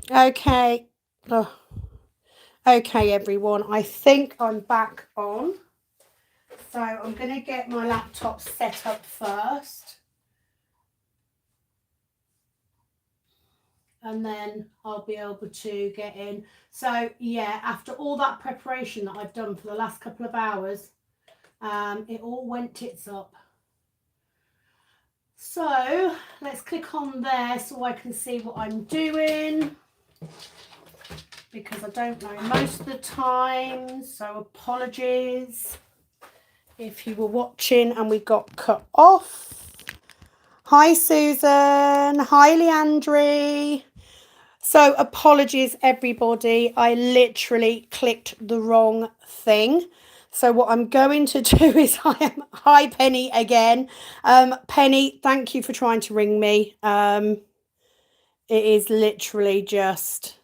Okay. Oh, okay, everyone. I think I'm back on. So I'm going to get my laptop set up first. And then I'll be able to get in. So yeah, after all that preparation that I've done for the last couple of hours, it all went tits up. So let's click on there so I can see what I'm doing, because I don't know most of the time, so apologies if you were watching and we got cut off. Hi Susan, hi Leandri. So apologies everybody, I literally clicked the wrong thing. So what I'm going to do is hi Penny again. Penny, thank you for trying to ring me. It is literally just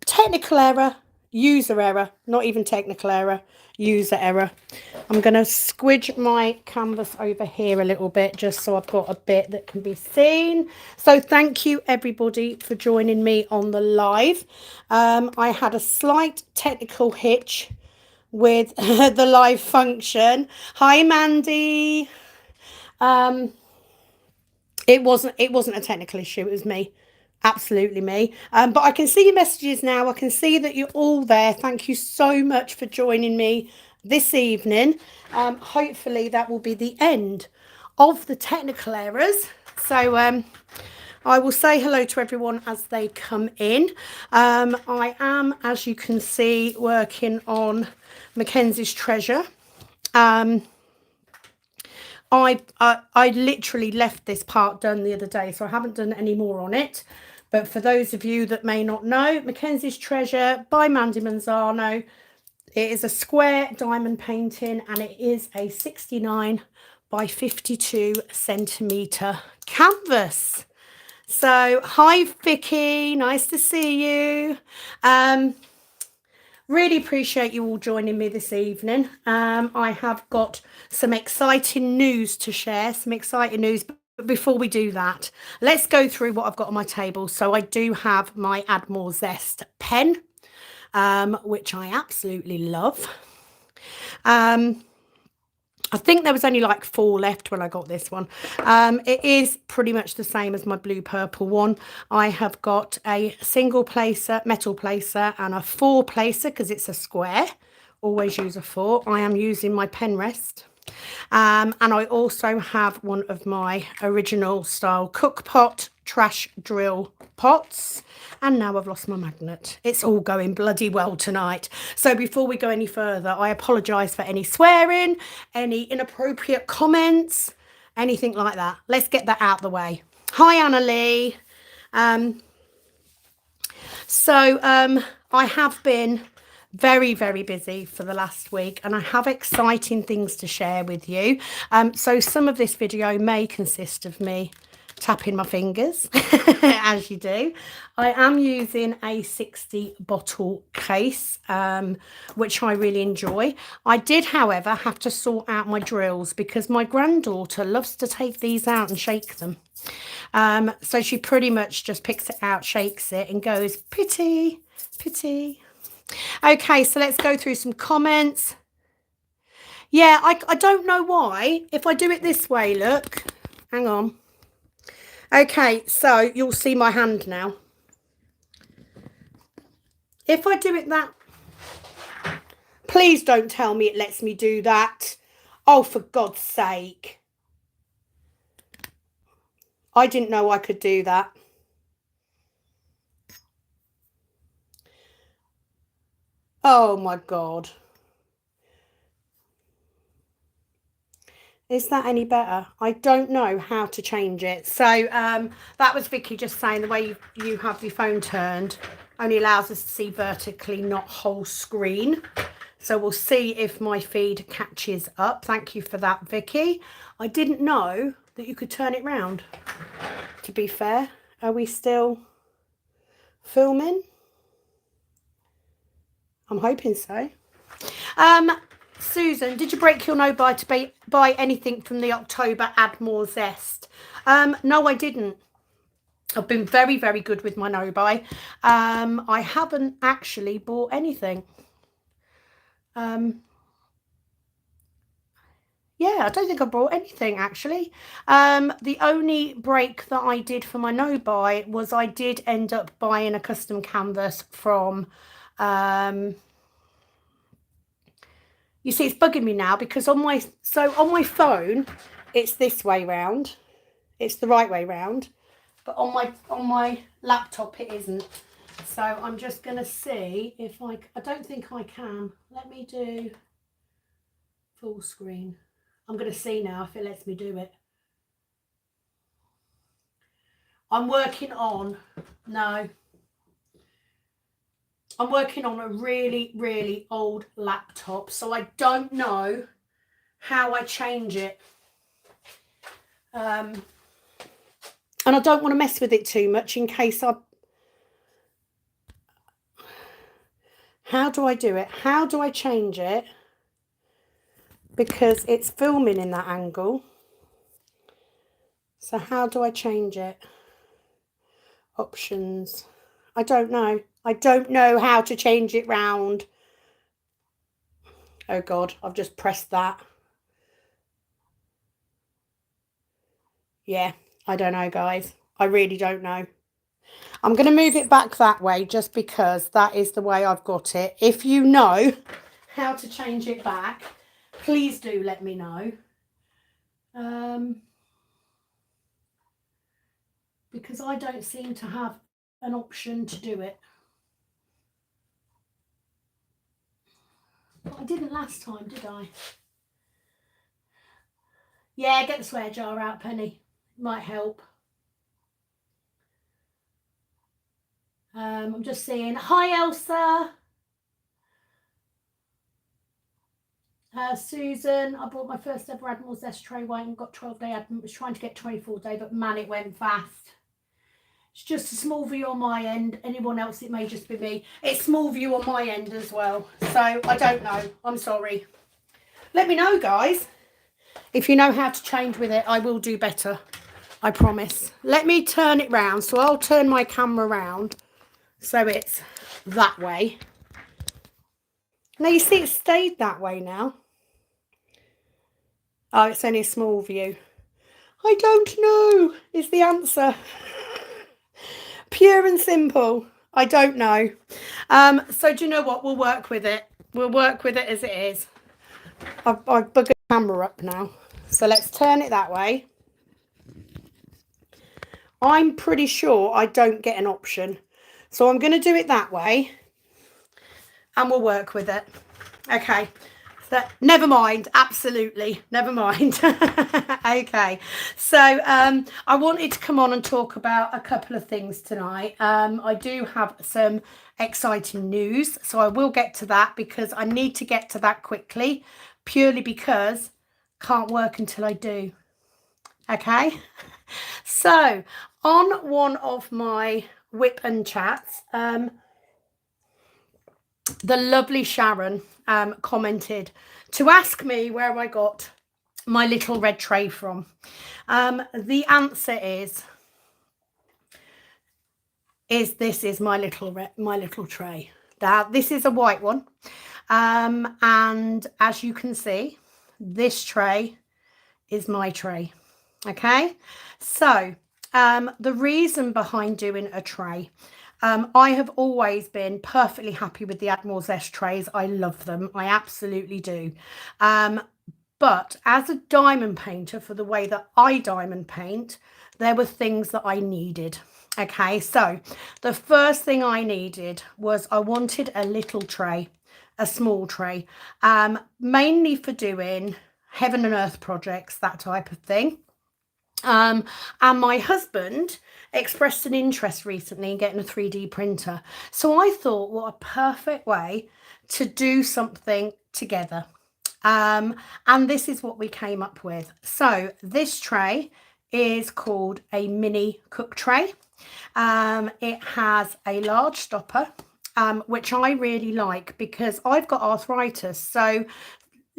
technical error, user error, not even technical error, user error. I'm going to squidge my canvas over here a little bit just so I've got a bit that can be seen. So thank you everybody for joining me on the live. I had a slight technical hitch with the live function. Hi Mandy. It wasn't a technical issue, it was me. Absolutely me. But I can see your messages now. I can see that you're all there. Thank you so much for joining me this evening. Hopefully that will be the end of the technical errors. So I will say hello to everyone as they come in. I am, as you can see, working on Mackenzie's Treasure. I literally left this part done the other day, so I haven't done any more on it. But for those of you that may not know, Mackenzie's Treasure by Mandy Manzano. It is a square diamond painting and it is a 69 by 52 centimetre canvas. So hi Vicky, nice to see you. Really appreciate you all joining me this evening. I have got some exciting news to share, some exciting news. But before we do that, let's go through what I've got on my table. So I do have my Add More Zest pen, which I absolutely love. I think there was only like 4 left when I got this one. It is pretty much the same as my blue purple one. I have got a single placer, metal placer, and a 4 placer because it's a square. Always use a 4. I am using my pen rest. And I also have one of my original style cook pot trash drill pots. And now I've lost my magnet. It's all going bloody well tonight. So before we go any further, I apologise for any swearing, any inappropriate comments, anything like that. Let's get that out the way. Hi, Anna Lee. I have been very, very busy for the last week and I have exciting things to share with you. So some of this video may consist of me tapping my fingers as you do. I am using a 60 bottle case, which I really enjoy. I did, however, have to sort out my drills because my granddaughter loves to take these out and shake them. So she pretty much just picks it out, shakes it and goes, pity, pity. Okay, so let's go through some comments. Yeah, I don't know why. If I do it this way, look, hang on. Okay, so you'll see my hand now. If I do it that, please don't tell me it lets me do that. Oh, for God's sake. I didn't know I could do that. Oh my God. Is that any better? I don't know how to change it. So that was Vicky just saying the way you have your phone turned only allows us to see vertically, not whole screen. So we'll see if my feed catches up. Thank you for that, Vicky. I didn't know that you could turn it round. To be fair, are we still filming? I'm hoping so. Susan, did you break your no buy to buy anything from the October Add More Zest? No, I didn't. I've been very, very good with my no buy. I haven't actually bought anything. Yeah, I don't think I bought anything actually. The only break that I did for my no buy was I did end up buying a custom canvas from, you see, it's bugging me now because on my phone, it's this way round. It's the right way round, but on my laptop it isn't. So I'm just gonna see if I don't think I can. Let me do full screen. I'm going to see now if it lets me do it. I'm working on a really, really old laptop, so I don't know how I change it. And I don't want to mess with it too much in case how do I do it? How do I change it? Because it's filming in that angle. So how do I change it? Options. I don't know. I don't know how to change it round. Oh God, I've just pressed that. Yeah, I don't know, guys. I really don't know. I'm going to move it back that way just because that is the way I've got it. If you know how to change it back, please do let me know. Because I don't seem to have an option to do it. But I didn't last time, did I? Yeah, get the swear jar out, Penny. Might help. I'm just seeing. Hi, Elsa. Susan, I bought my first ever Admiral Zest tray white and got 12-day Admiral. Was trying to get 24-day, but man, it went fast. It's just a small view on my end. Anyone else, it may just be me. It's small view on my end as well. So I don't know. I'm sorry. Let me know, guys. If you know how to change with it, I will do better. I promise. Let me turn it round. So I'll turn my camera round so it's that way. Now you see it stayed that way now. Oh, it's only a small view. I don't know is the answer. Pure and simple. I don't know. So do you know what? We'll work with it. We'll work with it as it is. I've buggered the camera up now. So let's turn it that way. I'm pretty sure I don't get an option. So I'm going to do it that way. And we'll work with it. Okay. So, never mind. Absolutely. Never mind. Okay. So I wanted to come on and talk about a couple of things tonight. I do have some exciting news. So I will get to that because I need to get to that quickly. Purely because can't work until I do. Okay. So on one of my whip and chats, the lovely Sharon commented to ask me where I got my little red tray from. The answer is this is my little tray. Now this is a white one, and as you can see, this tray is my tray. Okay, so the reason behind doing a tray, I have always been perfectly happy with the Admiral Zest trays. I love them. I absolutely do. But as a diamond painter, for the way that I diamond paint, there were things that I needed. Okay, so the first thing I needed was I wanted a little tray, a small tray, mainly for doing heaven and earth projects, that type of thing. And my husband expressed an interest recently in getting a 3D printer. So I thought, what a perfect way to do something together. And this is what we came up with. So this tray is called a mini cook tray. It has a large stopper, which I really like because I've got arthritis. So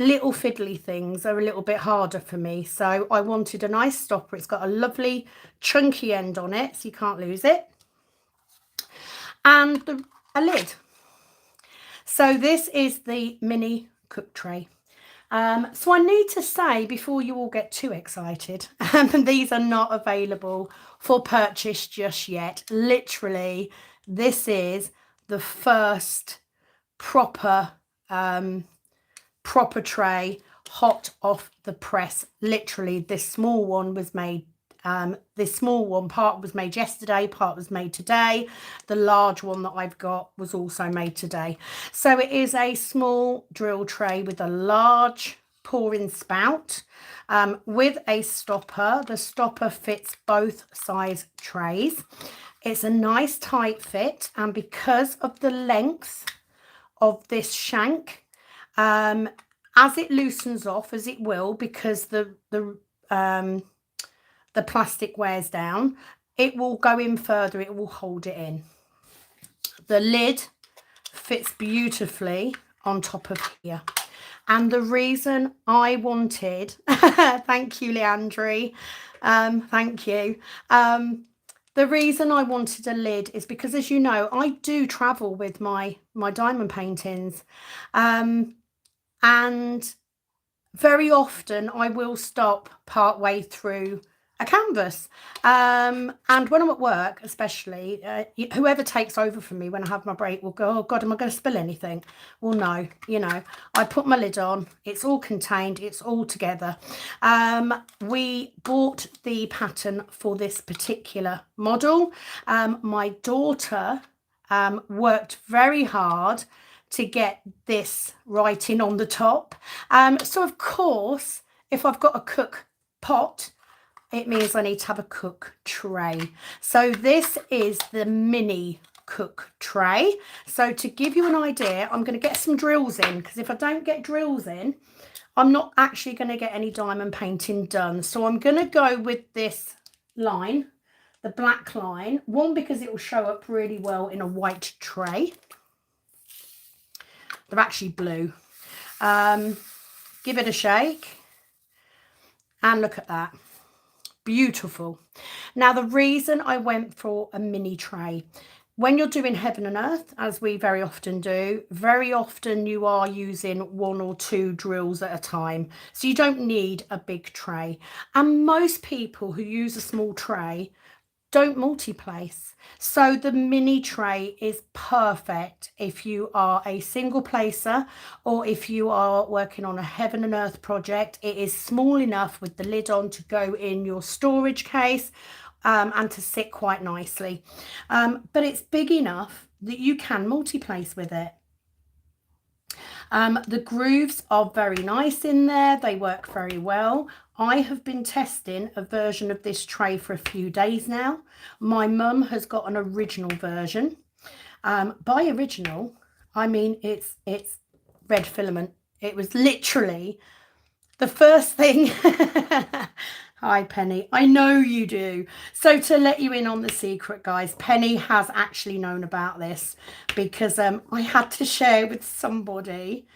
little fiddly things are a little bit harder for me. So I wanted a nice stopper. It's got a lovely chunky end on it, so you can't lose it. And a lid. So this is the mini cook tray. So I need to say, before you all get too excited, these are not available for purchase just yet. Literally, this is the first proper tray, hot off the press. Literally, this small one was made, part was made yesterday, part was made today. The large one that I've got was also made today. So it is a small drill tray with a large pouring spout, with a stopper. The stopper fits both size trays. It's a nice tight fit, and because of the length of this shank, as it loosens off, as it will, because the plastic wears down, it will go in further, it will hold it in. The lid fits beautifully on top of here. And the reason I wanted, thank you, Leandri, thank you. The reason I wanted a lid is because, as you know, I do travel with my diamond paintings. And very often I will stop part way through a canvas, and when I'm at work especially, whoever takes over from me when I have my break will go, oh god, am I going to spill anything? Well, no, you know, I put my lid on, it's all contained, it's all together. We bought the pattern for this particular model. My daughter worked very hard to get this writing on the top. So of course, if I've got a cook pot, it means I need to have a cook tray. So this is the mini cook tray. So to give you an idea, I'm going to get some drills in, because if I don't get drills in, I'm not actually going to get any diamond painting done. So I'm going to go with this line, the black line. One, because it will show up really well in a white tray. They're actually blue. Give it a shake and look at that. Beautiful. Now, the reason I went for a mini tray, when you're doing heaven and earth, as we very often do, very often you are using 1 or 2 drills at a time. So you don't need a big tray. And most people who use a small tray don't multi-place. So the mini tray is perfect if you are a single placer, or if you are working on a heaven and earth project. It is small enough with the lid on to go in your storage case, and to sit quite nicely. But it's big enough that you can multi-place with it. The grooves are very nice in there. They work very well. I have been testing a version of this tray for a few days now. My mum has got an original version. By original, I mean it's red filament. It was literally the first thing. Hi, Penny. I know you do. So to let you in on the secret, guys, Penny has actually known about this, because I had to share with somebody,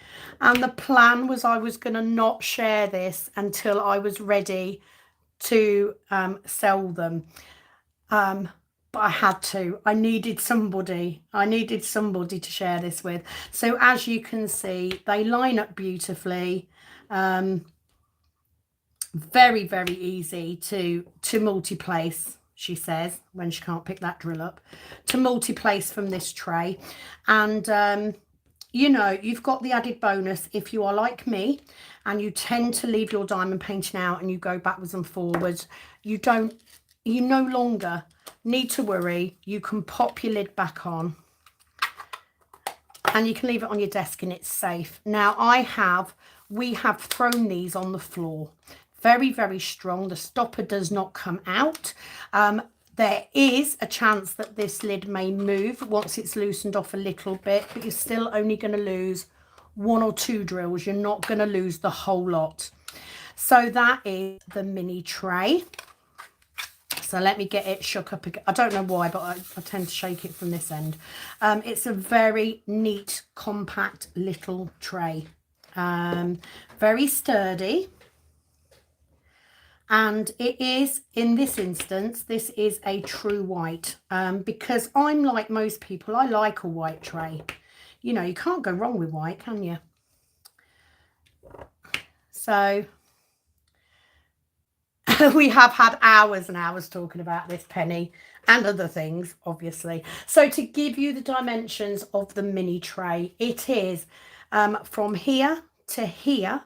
and the plan was I was going to not share this until I was ready to sell them. But I had to. I needed somebody to share this with. So as you can see, they line up beautifully. Very, very easy to multi-place, she says, when she can't pick that drill up, to multi-place from this tray. And you know, you've got the added bonus if you are like me and you tend to leave your diamond painting out and you go backwards and forwards. You no longer need to worry. You can pop your lid back on and you can leave it on your desk and it's safe. Now we have thrown these on the floor. Very, very strong. The stopper does not come out. There is a chance that this lid may move once it's loosened off a little bit, but you're still only going to lose 1 or 2 drills. You're not going to lose the whole lot. So that is the mini tray. So let me get it shook up again. I don't know why, but I tend to shake it from this end. It's a very neat, compact little tray. Very sturdy. And it is, in this instance, this is a true white, because I'm like most people, I like a white tray. You know, you can't go wrong with white, can you? So we have had hours and hours talking about this penny and other things, obviously. So to give you the dimensions of the mini tray, it is from here to here,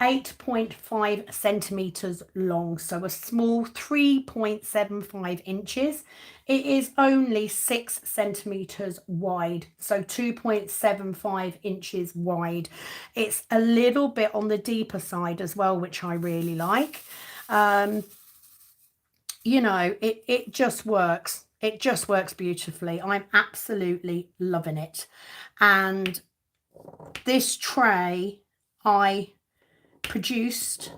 8.5 centimeters long, so a small 3.75 inches. It is only 6 centimeters wide, so 2.75 inches wide. It's a little bit on the deeper side as well, which I really like. You know, it just works. It just works beautifully. I'm absolutely loving it. And this tray I produced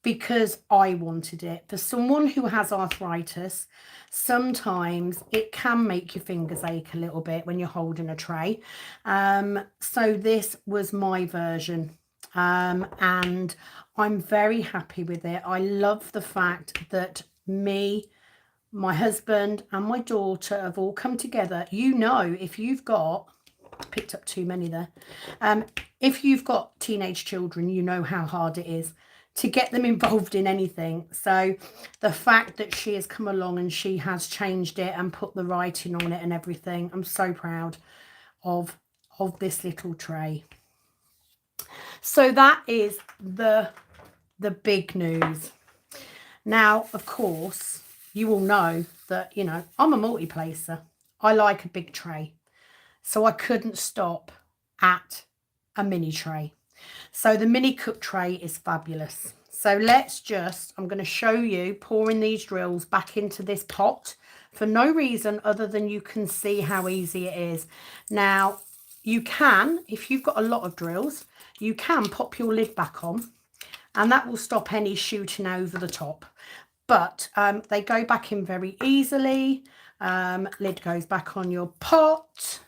because I wanted it. For someone who has arthritis, sometimes it can make your fingers ache a little bit when you're holding a tray. So this was my version, and I'm very happy with it. I love the fact that me, my husband and my daughter have all come together. You know, if you've got, picked up too many there, if you've got teenage children, you know how hard it is to get them involved in anything. So the fact that she has come along and she has changed it and put the writing on it and everything, I'm so proud of this little tray. So that is the big news. Now, of course, you all know that, you know, I'm a multi-placer. I like a big tray. So I couldn't stop at a mini tray. So the mini cook tray is fabulous. So let's just, I'm going to show you pouring these drills back into this pot for no reason other than you can see how easy it is. Now, you can, if you've got a lot of drills, you can pop your lid back on and that will stop any shooting over the top. But they go back in very easily. Lid goes back on your pot.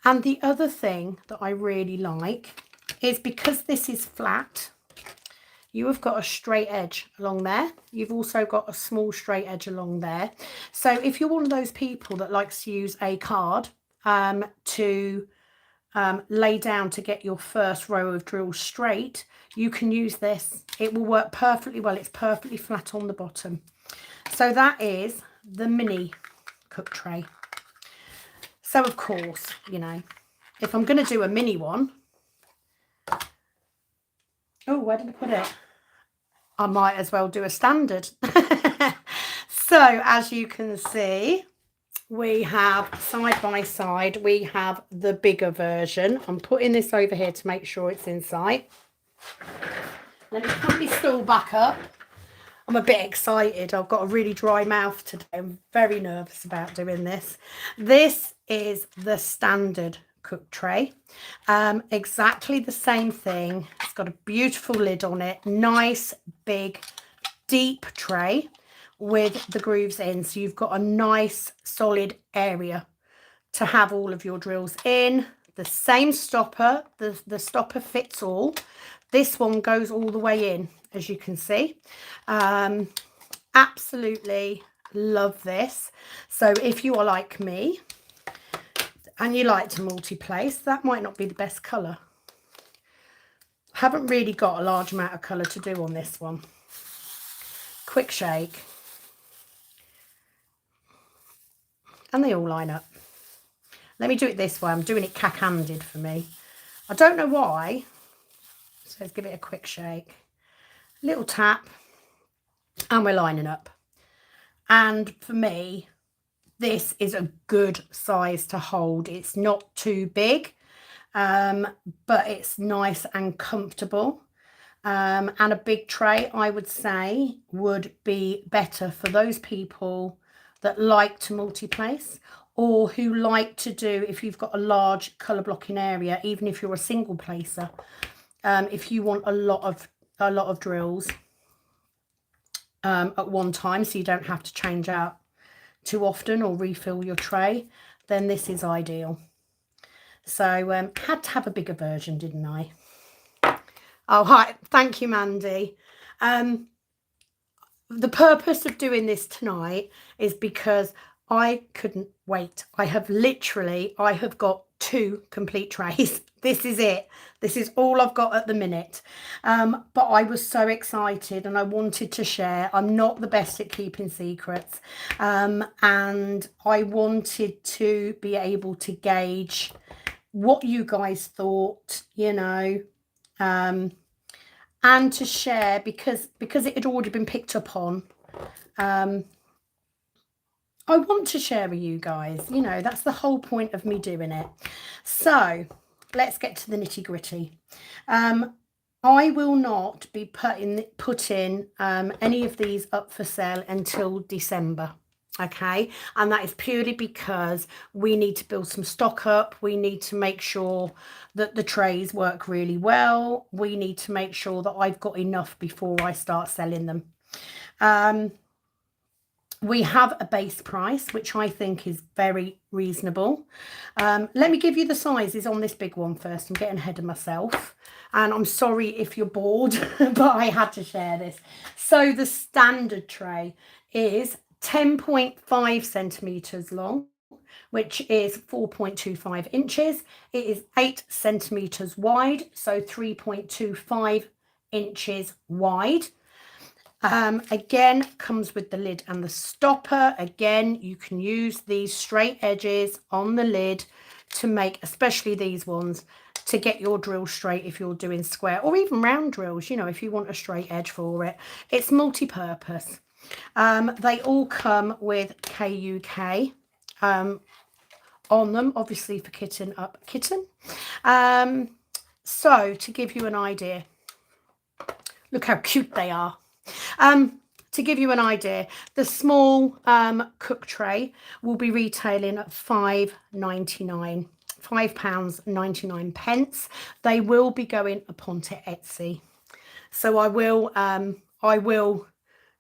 And the other thing that I really like is because this is flat, you have got a straight edge along there. You've also got a small straight edge along there. So if you're one of those people that likes to use a card to lay down to get your first row of drills straight, you can use this. It will work perfectly well. It's perfectly flat on the bottom. So that is the mini cook tray. So of course, you know, if I'm going to do a mini one, oh, where did I put it? I might as well do a standard. So as you can see, we have side by side, we have the bigger version. I'm putting this over here to make sure it's in sight. Let me put my stool back up. I'm a bit excited. I've got a really dry mouth today. I'm very nervous about doing this. This is the standard cook tray. Exactly the same thing. It's got a beautiful lid on it. Nice, big, deep tray with the grooves in. So you've got a nice, solid area to have all of your drills in. The same stopper. The stopper fits all. This one goes all the way in, as you can see. Absolutely love this. So if you are like me and you like to multi-place, that might not be the best colour. Haven't really got a large amount of colour to do on this one. Quick shake. And they all line up. Let me do it this way. I'm doing it cack-handed for me. I don't know why. So let's give it a quick shake. Little tap. And we're lining up. And for me, this is a good size to hold. It's not too big, but it's nice and comfortable. And a big tray, I would say, would be better for those people that like to multi-place, or who like to do, if you've got a large colour blocking area, even if you're a single placer, if you want a lot of drills at one time, so you don't have to change out too often or refill your tray, then this is ideal. So had to have a bigger version, didn't I? Oh, hi. Thank you, Mandy. The purpose of doing this tonight is because I couldn't wait. I have got 2 complete trays. This is it. This is all I've got at the minute. But I was so excited and I wanted to share. I'm not the best at keeping secrets. And I wanted to be able to gauge what you guys thought, you know, and to share because it had already been picked up on. I want to share with you guys, you know, that's the whole point of me doing it. So let's get to the nitty gritty. I will not be putting any of these up for sale until December. Okay, and that is purely because we need to build some stock up. We need to make sure that the trays work really well. We need to make sure that I've got enough before I start selling them. We have a base price, which I think is very reasonable. Let me give you the sizes on this big one first. I'm getting ahead of myself. And I'm sorry if you're bored, but I had to share this. So the standard tray is 10.5 centimetres long, which is 4.25 inches. It is 8 centimetres wide, so 3.25 inches wide. Again, comes with the lid and the stopper. Again, you can use these straight edges on the lid to make, especially these ones, to get your drill straight if you're doing square or even round drills, you know, if you want a straight edge for it. It's multi-purpose. They all come with KUK on them, obviously for kitten. So to give you an idea, look how cute they are. To give you an idea, the small cook tray will be retailing at £5.99. They will be going upon to Etsy, so I will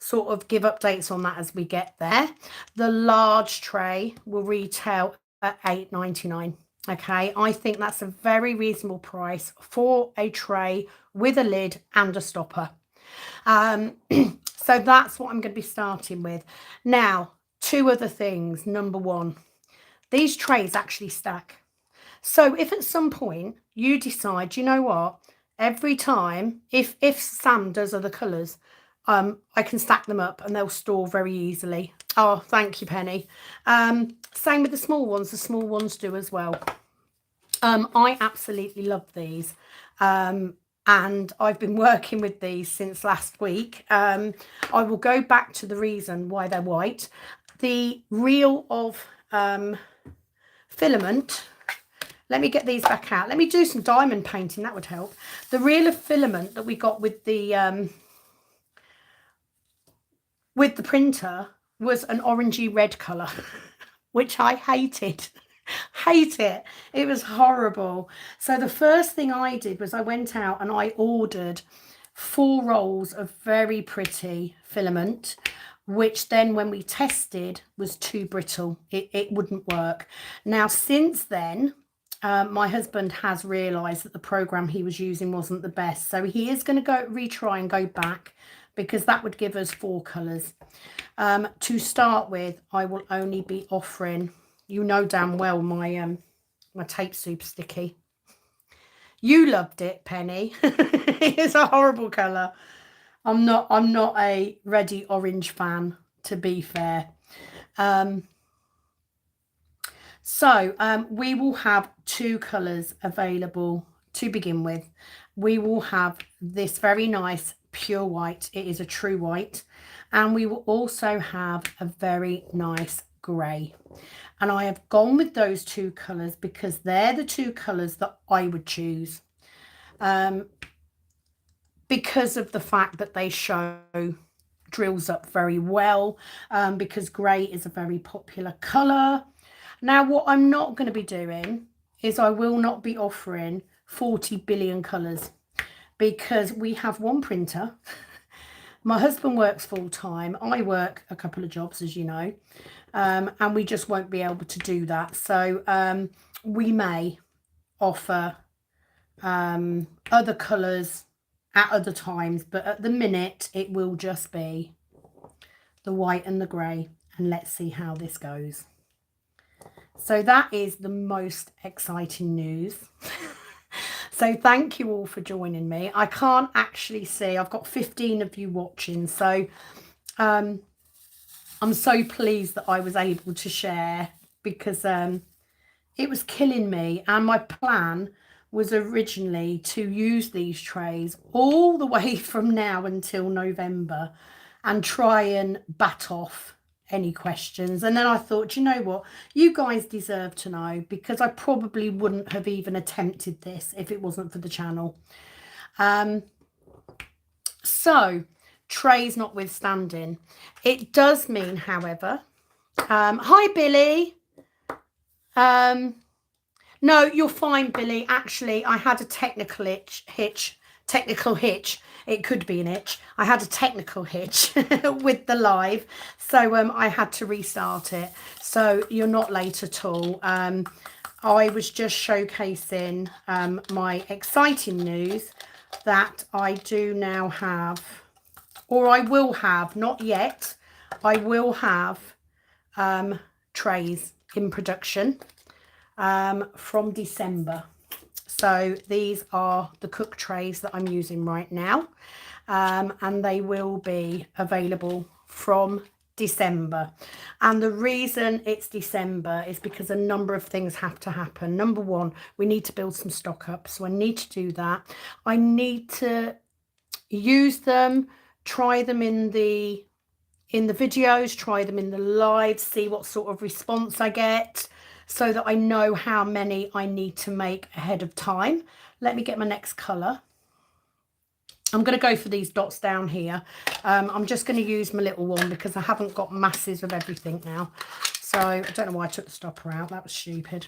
sort of give updates on that as we get there. The large tray will retail at £8.99. Okay, I think that's a very reasonable price for a tray with a lid and a stopper. So that's what I'm going to be starting with. Now, 2 other things. Number 1, these trays actually stack. So if at some point you decide, you know what, every time, if Sam does other colours, I can stack them up and they'll store very easily. Oh, thank you, Penny. Same with the small ones do as well. I absolutely love these. And I've been working with these since last week. I will go back to the reason why they're white. The reel of filament, let me get these back out. Let me do some diamond painting, that would help. The reel of filament that we got with the printer was an orangey red colour, which I hated. Hate it. It was horrible. So the first thing I did was I went out and I ordered 4 rolls of very pretty filament, which then when we tested was too brittle. It wouldn't work. Now since then, my husband has realised that the program he was using wasn't the best, so he is going to retry and go back, because that would give us 4 colours. To start with, I will only be offering, you know damn well, my tape super sticky. You loved it, Penny. It's a horrible colour. I'm not a ready orange fan, to be fair. So we will have 2 colours available to begin with. We will have this very nice pure white. It is a true white. And we will also have a very nice grey. And I have gone with those 2 colours because they're the 2 colours that I would choose. Because of the fact that they show drills up very well. Because grey is a very popular colour. Now, what I'm not going to be doing is I will not be offering 40 billion colours, because we have 1 printer. My husband works full-time. I work a couple of jobs, as you know, and we just won't be able to do that. So we may offer other colours at other times, but at the minute it will just be the white and the grey, and let's see how this goes. So that is the most exciting news. So thank you all for joining me. I can't actually see, I've got 15 of you watching, so I'm so pleased that I was able to share, because it was killing me, and my plan was originally to use these trays all the way from now until November and try and bat off any questions. And then I thought, you know what, you guys deserve to know, because I probably wouldn't have even attempted this if it wasn't for the channel. So trays notwithstanding, it does mean, however, hi Billy. No, you're fine, Billy. Actually, I had a technical hitch. It could be an itch. I had a technical hitch with the live, so I had to restart it. So you're not late at all. I was just showcasing my exciting news that I do now have, or I will have, not yet, I will have trays in production from December. So these are the cook trays that I'm using right now, and they will be available from December. And the reason it's December is because a number of things have to happen. Number one, we need to build some stock up, so I need to do that. I need to use them, try them in the videos, try them in the live, see what sort of response I get, so that I know how many I need to make ahead of time. Let me get my next colour. I'm going to go for these dots down here. I'm just going to use my little one because I haven't got masses of everything now. So I don't know why I took the stopper out. That was stupid.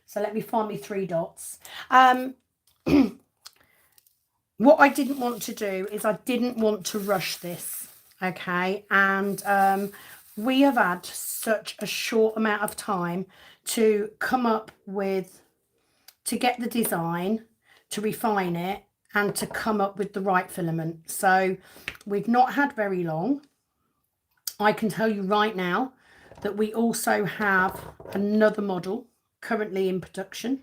So let me find me 3 dots. What I didn't want to do is I didn't want to rush this. Okay. And we have had such a short amount of time to come up with, to get the design, to refine it, and to come up with the right filament. So we've not had very long. I can tell you right now that we also have another model currently in production,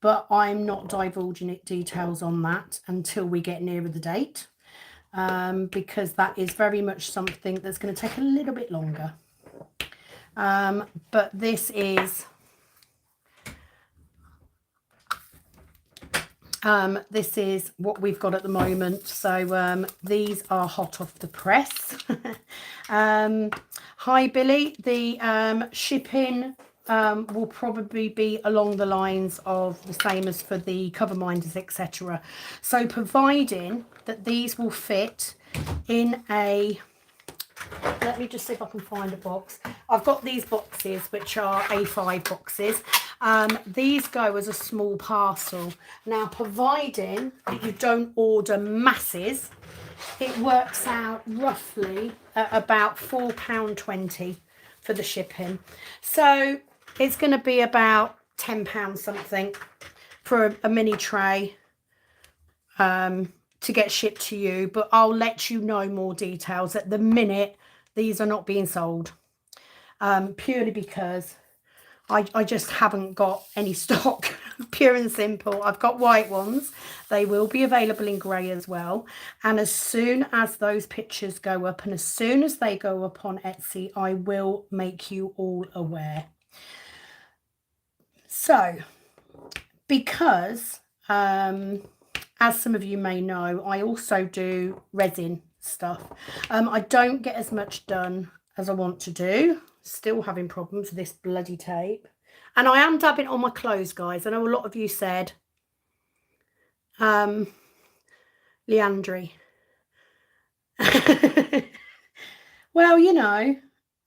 but I'm not divulging details on that until we get nearer the date, because that is very much something that's going to take a little bit longer. But this is what we've got at the moment. So these are hot off the press. Hi Billy. The shipping will probably be along the lines of the same as for the cover minders, etc. So providing that these will fit in a, let me just see if I can find a box. I've got these boxes, which are A5 boxes. These go as a small parcel. Now, providing that you don't order masses, it works out roughly at about £4.20 for the shipping. So it's going to be about £10 something for a mini tray to get shipped to you. But I'll let you know more details. At the minute, these are not being sold, purely because I just haven't got any stock. Pure and simple. I've got white ones. They will be available in grey as well. And as soon as those pictures go up, and as soon as they go up on Etsy, I will make you all aware. So, because as some of you may know, I also do resin stuff. I don't get as much done as I want to do. Still having problems with this bloody tape. And I am dabbing on my clothes, guys. I know a lot of you said, Leandri. Well, you know,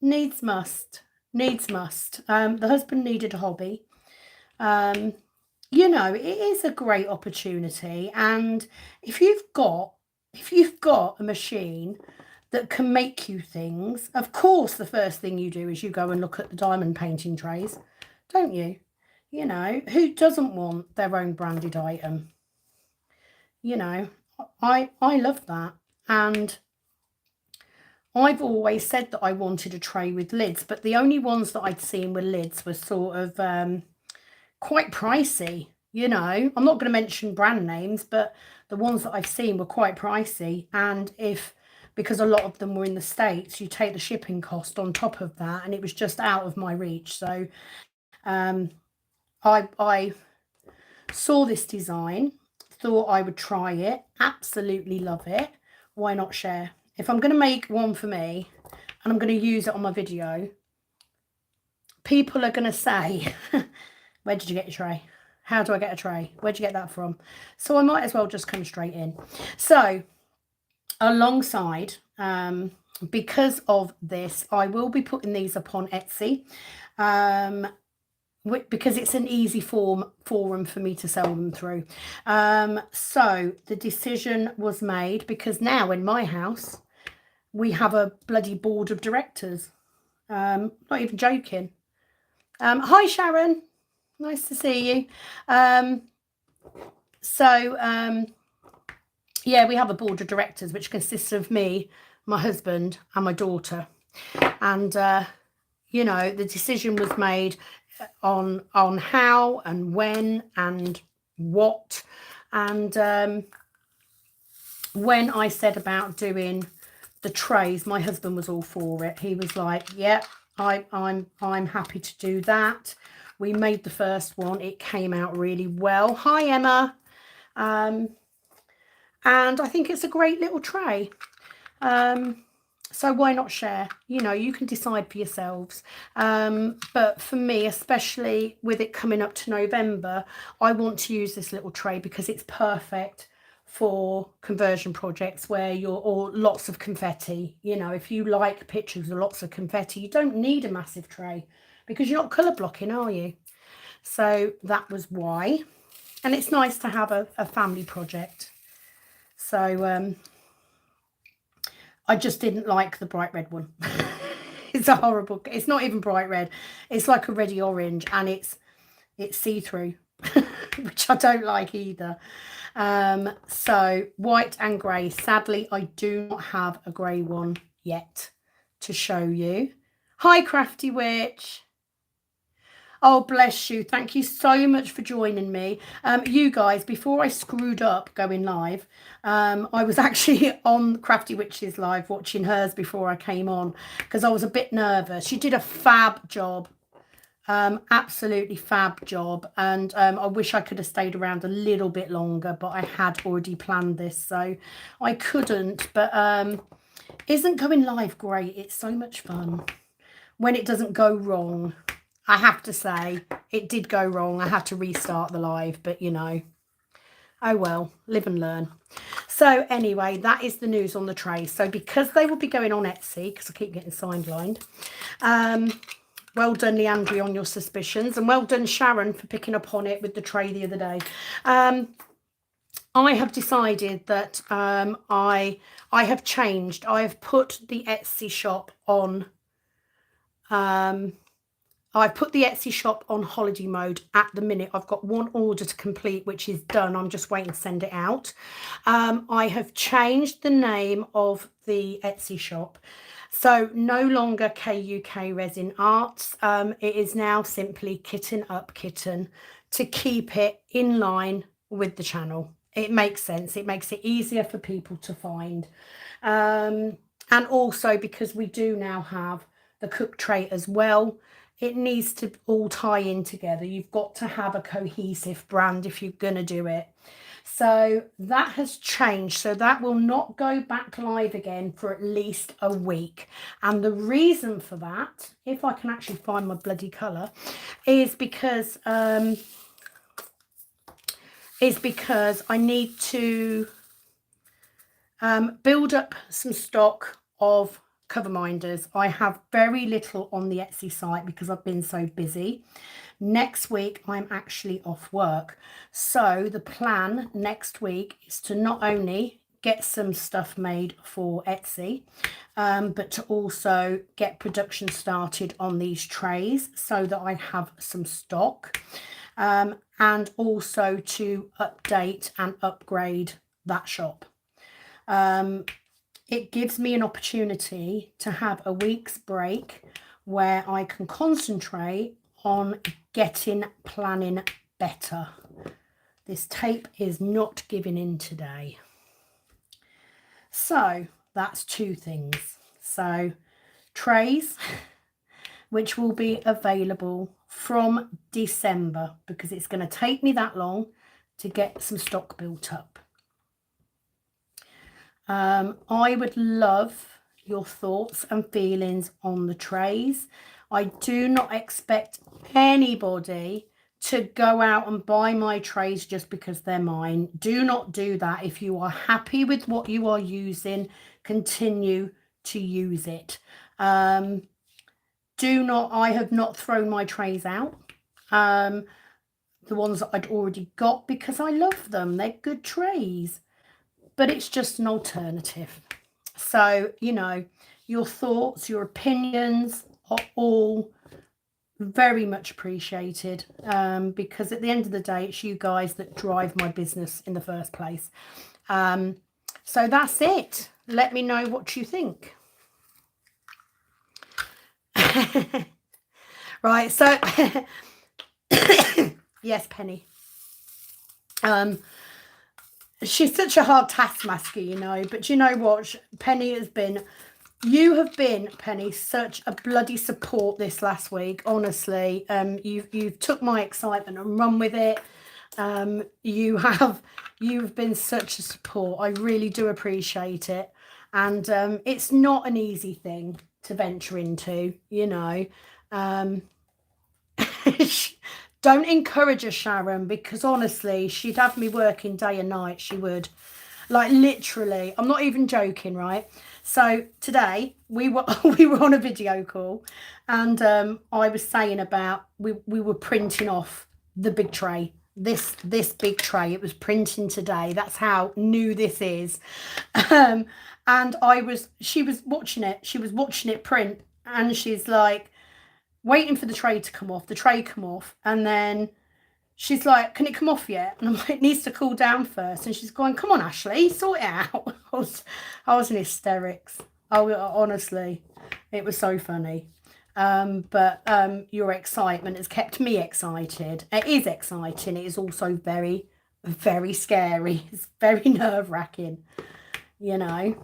needs must. Needs must. The husband needed a hobby. You know, it is a great opportunity. And if you've got a machine that can make you things, of course the first thing you do is you go and look at the diamond painting trays, don't you? You know, who doesn't want their own branded item? You know, I love that. And I've always said that I wanted a tray with lids, but the only ones that I'd seen with lids were sort of quite pricey. You know, I'm not going to mention brand names, but the ones that I've seen were quite pricey. And because a lot of them were in the States, you take the shipping cost on top of that, and it was just out of my reach. So I saw this design, thought I would try it, absolutely love it. Why not share? If I'm going to make one for me and I'm going to use it on my video, people are going to say, where did you get your tray? How do I get a tray? Where'd you get that from? So I might as well just come straight in. So alongside, because of this, I will be putting these up on Etsy, because it's an easy forum for me to sell them through. So the decision was made, because now in my house we have a bloody board of directors. Not even joking. Hi Sharon, nice to see you. Yeah, we have a board of directors which consists of me, my husband and my daughter. And you know, the decision was made on how and when and what. And when I said about doing the trays, my husband was all for it. He was like, yeah, I'm happy to do that. We made the first one. It came out really well. Hi Emma. And I think it's a great little tray. So why not share? You know, you can decide for yourselves. But for me, especially with it coming up to November, I want to use this little tray because it's perfect for conversion projects where or lots of confetti. You know, if you like pictures with lots of confetti, you don't need a massive tray because you're not colour blocking, are you? So that was why. And it's nice to have a family project. So I just didn't like the bright red one. It's a horrible, it's not even bright red. It's like a reddy orange, and it's see-through, which I don't like either. So white and grey. Sadly, I do not have a grey one yet to show you. Hi, Crafty Witch. Oh, bless you. Thank you so much for joining me. You guys, before I screwed up going live, I was actually on Crafty Witch's live watching hers before I came on because I was a bit nervous. She did a fab job. Absolutely fab job. And I wish I could have stayed around a little bit longer, but I had already planned this, so I couldn't. But isn't going live great? It's so much fun when it doesn't go wrong. I have to say, it did go wrong. I had to restart the live, but you know, oh well, live and learn. So anyway, that is the news on the tray. So because they will be going on Etsy, because I keep getting sidelined, well done, Leandri, on your suspicions, and well done, Sharon, for picking up on it with the tray the other day. I have decided that I have changed. I have put the Etsy shop on... I put the Etsy shop on holiday mode at the minute. I've got one order to complete, which is done. I'm just waiting to send it out. I have changed the name of the Etsy shop. So no longer KUK Resin Arts. It is now simply Kitten Up Kitten, to keep it in line with the channel. It makes sense. It makes it easier for people to find. And also because we do now have the cook tray as well, it needs to all tie in together. You've got to have a cohesive brand if you're going to do it. So that has changed. So that will not go back live again for at least a week. And the reason for that, if I can actually find my bloody colour, is because I need to build up some stock of cover minders. I have very little on the Etsy site because I've been so busy. Next week I'm actually off work, so the plan next week is to not only get some stuff made for Etsy, but to also get production started on these trays so that I have some stock, and also to update and upgrade that shop. It gives me an opportunity to have a week's break where I can concentrate on planning better. This tape is not giving in today. So that's two things. So trays, which will be available from December, because it's going to take me that long to get some stock built up. I would love your thoughts and feelings on the trays. I do not expect anybody to go out and buy my trays just because they're mine. Do not do that. If you are happy with what you are using, continue to use it. I have not thrown my trays out. The ones that I'd already got, because I love them. They're good trays. But it's just an alternative. So, you know, your thoughts, your opinions are all very much appreciated, because at the end of the day, it's you guys that drive my business in the first place. So that's it. Let me know what you think. Right, so yes, Penny. She's such a hard taskmaster, you know, but you know what, Penny has been, you have been, Penny, such a bloody support this last week, honestly. You've took my excitement and run with it. You've been such a support. I really do appreciate it. And it's not an easy thing to venture into, you know. Don't encourage her, Sharon, because honestly, she'd have me working day and night. She would. Like, literally. I'm not even joking, right? So today we were on a video call, and I was saying about we were printing off the big tray. This big tray. It was printing today. That's how new this is. And she was watching it. She was watching it print, and she's like, waiting for the tray to come off, and then she's like, can it come off yet? And I'm like, it needs to cool down first. And she's going, come on, Ashley, sort it out. I was in hysterics. Honestly, it was so funny. But your excitement has kept me excited. It is exciting. It is also very, very scary. It's very nerve-wracking, you know.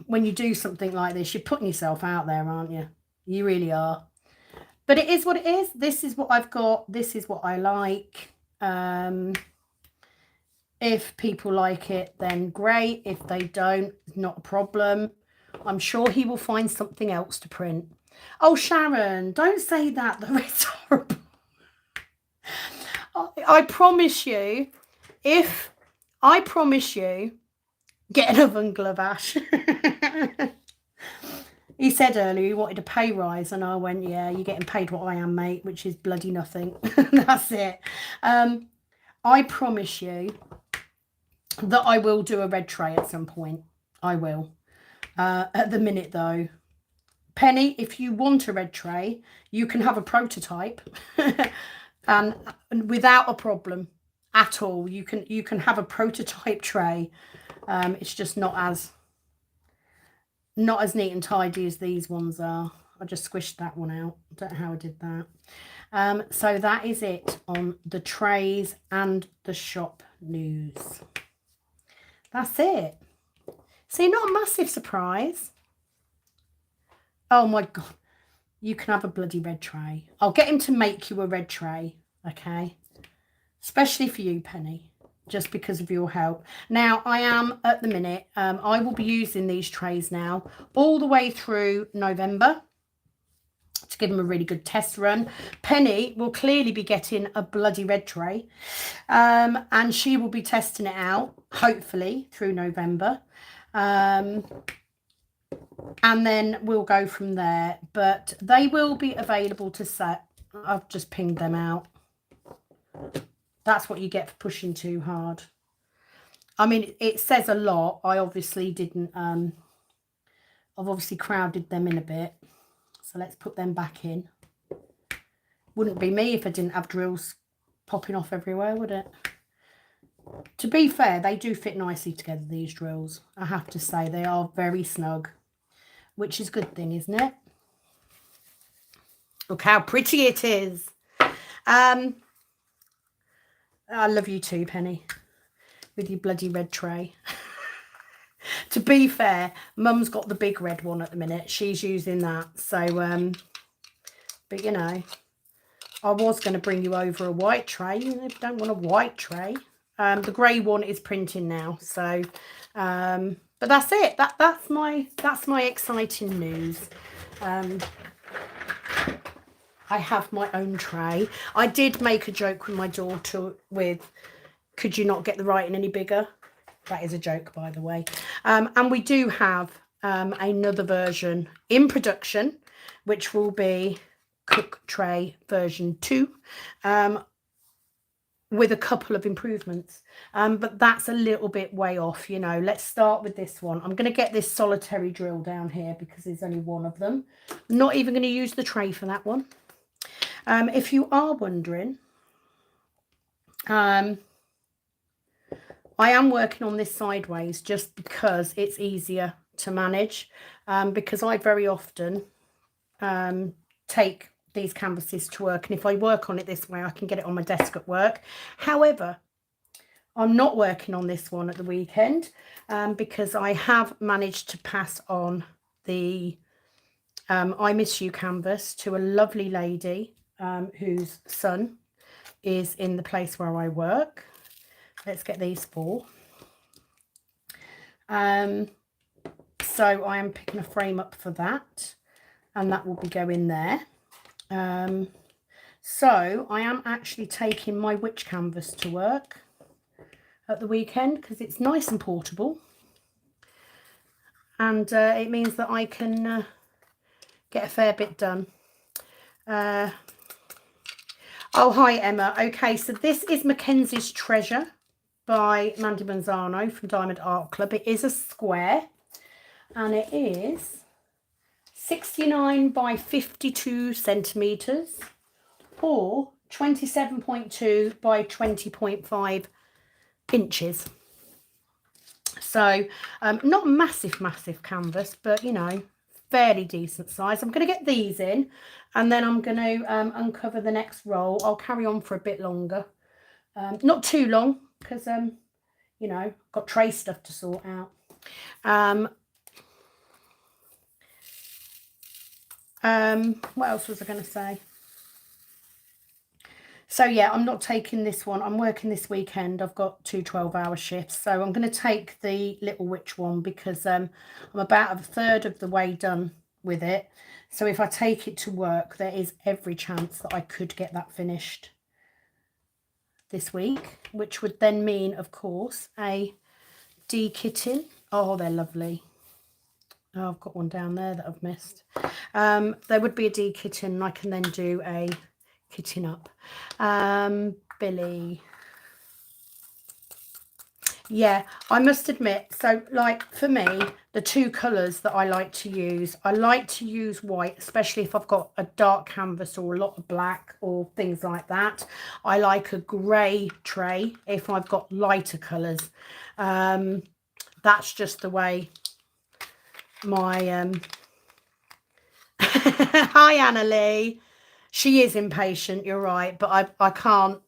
When you do something like this, you're putting yourself out there, aren't you? You really are. But it is what it is. This is what I've got. This is what I like. If people like it, then great. If they don't, not a problem. I'm sure he will find something else to print. Oh, Sharon, don't say that. It's horrible. I promise you, get an oven glove, Ash. He said earlier he wanted a pay rise, and I went, yeah, you're getting paid what I am, mate, which is bloody nothing. That's it. I promise you that I will do a red tray at some point. I will. At the minute, though, Penny, if you want a red tray, you can have a prototype, and without a problem at all. You can have a prototype tray. It's just not as neat and tidy as these ones are. I just squished that one out. I don't know how I did that. So that is it on the trays and the shop news. That's it. See, not a massive surprise. Oh my God. You can have a bloody red tray. I'll get him to make you a red tray, okay? Especially for you, Penny, just because of your help. Now, I am, at the minute, I will be using these trays now all the way through November to give them a really good test run. Penny will clearly be getting a bloody red tray, and she will be testing it out, hopefully, through November. And then we'll go from there. But they will be available to set. I've just pinged them out. That's what you get for pushing too hard. I mean, it says a lot. I obviously didn't, I've obviously crowded them in a bit. So let's put them back in. Wouldn't be me if I didn't have drills popping off everywhere, would it? To be fair, they do fit nicely together, these drills. I have to say, they are very snug, which is a good thing, isn't it? Look how pretty it is. I love you too, Penny, with your bloody red tray. To be fair, Mum's got the big red one at the minute. She's using that. So, but you know, I was going to bring you over a white tray. You don't want a white tray. The grey one is printing now. So, but that's it. That's my exciting news. I have my own tray. I did make a joke with my daughter with, could you not get the writing any bigger? That is a joke, by the way. And we do have another version in production, which will be Cook Tray version 2, with a couple of improvements. But that's a little bit way off, you know. Let's start with this one. I'm going to get this solitary drill down here because there's only one of them. I'm not even going to use the tray for that one. If you are wondering, I am working on this sideways just because it's easier to manage, because I very often take these canvases to work, and if I work on it this way I can get it on my desk at work. However, I'm not working on this one at the weekend because I have managed to pass on the I Miss You canvas to a lovely lady whose son is in the place where I work. Let's get these 4. So I am picking a frame up for that, and that will be going there. So I am actually taking my witch canvas to work at the weekend because it's nice and portable, and it means that I can get a fair bit done. Oh, hi, Emma. Okay, so this is Mackenzie's Treasure by Mandy Manzano from Diamond Art Club. It is a square, and it is 69 by 52 centimetres, or 27.2 by 20.5 inches. So not massive canvas, but you know, fairly decent size. I'm going to get these in, and then I'm going to uncover the next roll. I'll carry on for a bit longer, not too long, because you know, got tray stuff to sort out. What else was I going to say? So yeah, I'm not taking this one. I'm working this weekend. I've got 2 12-hour shifts, so I'm going to take the Little Witch one because I'm about a third of the way done with it. So if I take it to work, there is every chance that I could get that finished this week, which would then mean, of course, a de-kitting. Oh, they're lovely. Oh, I've got one down there that I've missed. There would be a de-kitting, and I can then do a kitting up. Billy. Yeah, I must admit, so like for me, the 2 colours that I like to use white, especially if I've got a dark canvas or a lot of black or things like that. I like a grey tray if I've got lighter colours. That's just the way my Hi, Annalie. She is impatient, you're right, but I can't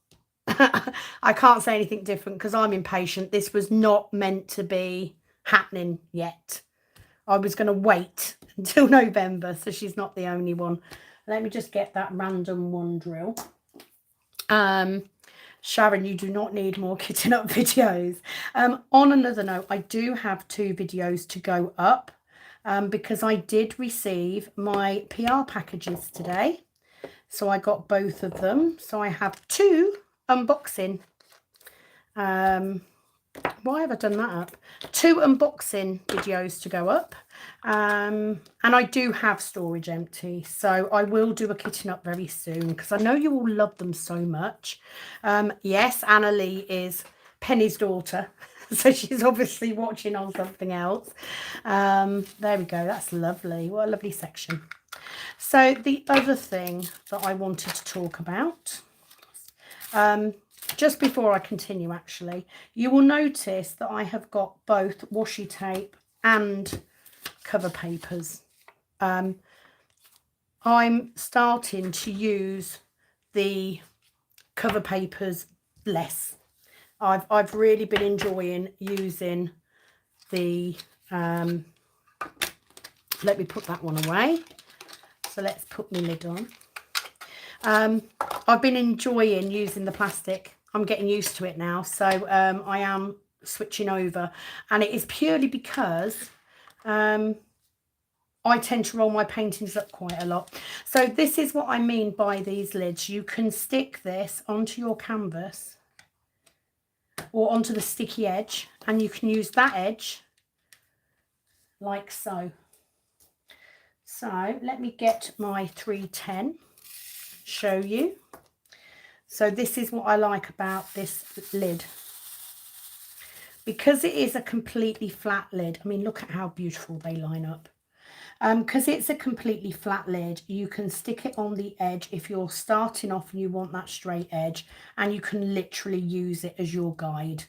I can't say anything different because I'm impatient. This was not meant to be happening yet. I was going to wait until November, so she's not the only one. Let me just get that random one drill. Sharon, you do not need more kitting up videos. On another note, I do have 2 videos to go up because I did receive my PR packages today. So I got both of them. So I have 2 unboxing. Why have I done that up? 2 unboxing videos to go up. And I do have storage empty. So I will do a kitting up very soon because I know you all love them so much. Yes, Annalie is Penny's daughter. So she's obviously watching on something else. There we go. That's lovely. What a lovely section. So the other thing that I wanted to talk about, just before I continue, actually, you will notice that I have got both washi tape and cover papers. I'm starting to use the cover papers less. I've really been enjoying using the let me put that one away. So let's put my lid on. I've been enjoying using the plastic. I'm getting used to it now, so I am switching over, and it is purely because I tend to roll my paintings up quite a lot. So this is what I mean by these lids. You can stick this onto your canvas or onto the sticky edge, and you can use that edge like so. So let me get my 310, show you. So this is what I like about this lid. Because it is a completely flat lid, I mean, look at how beautiful they line up. Because it's a completely flat lid, you can stick it on the edge if you're starting off and you want that straight edge, and you can literally use it as your guide.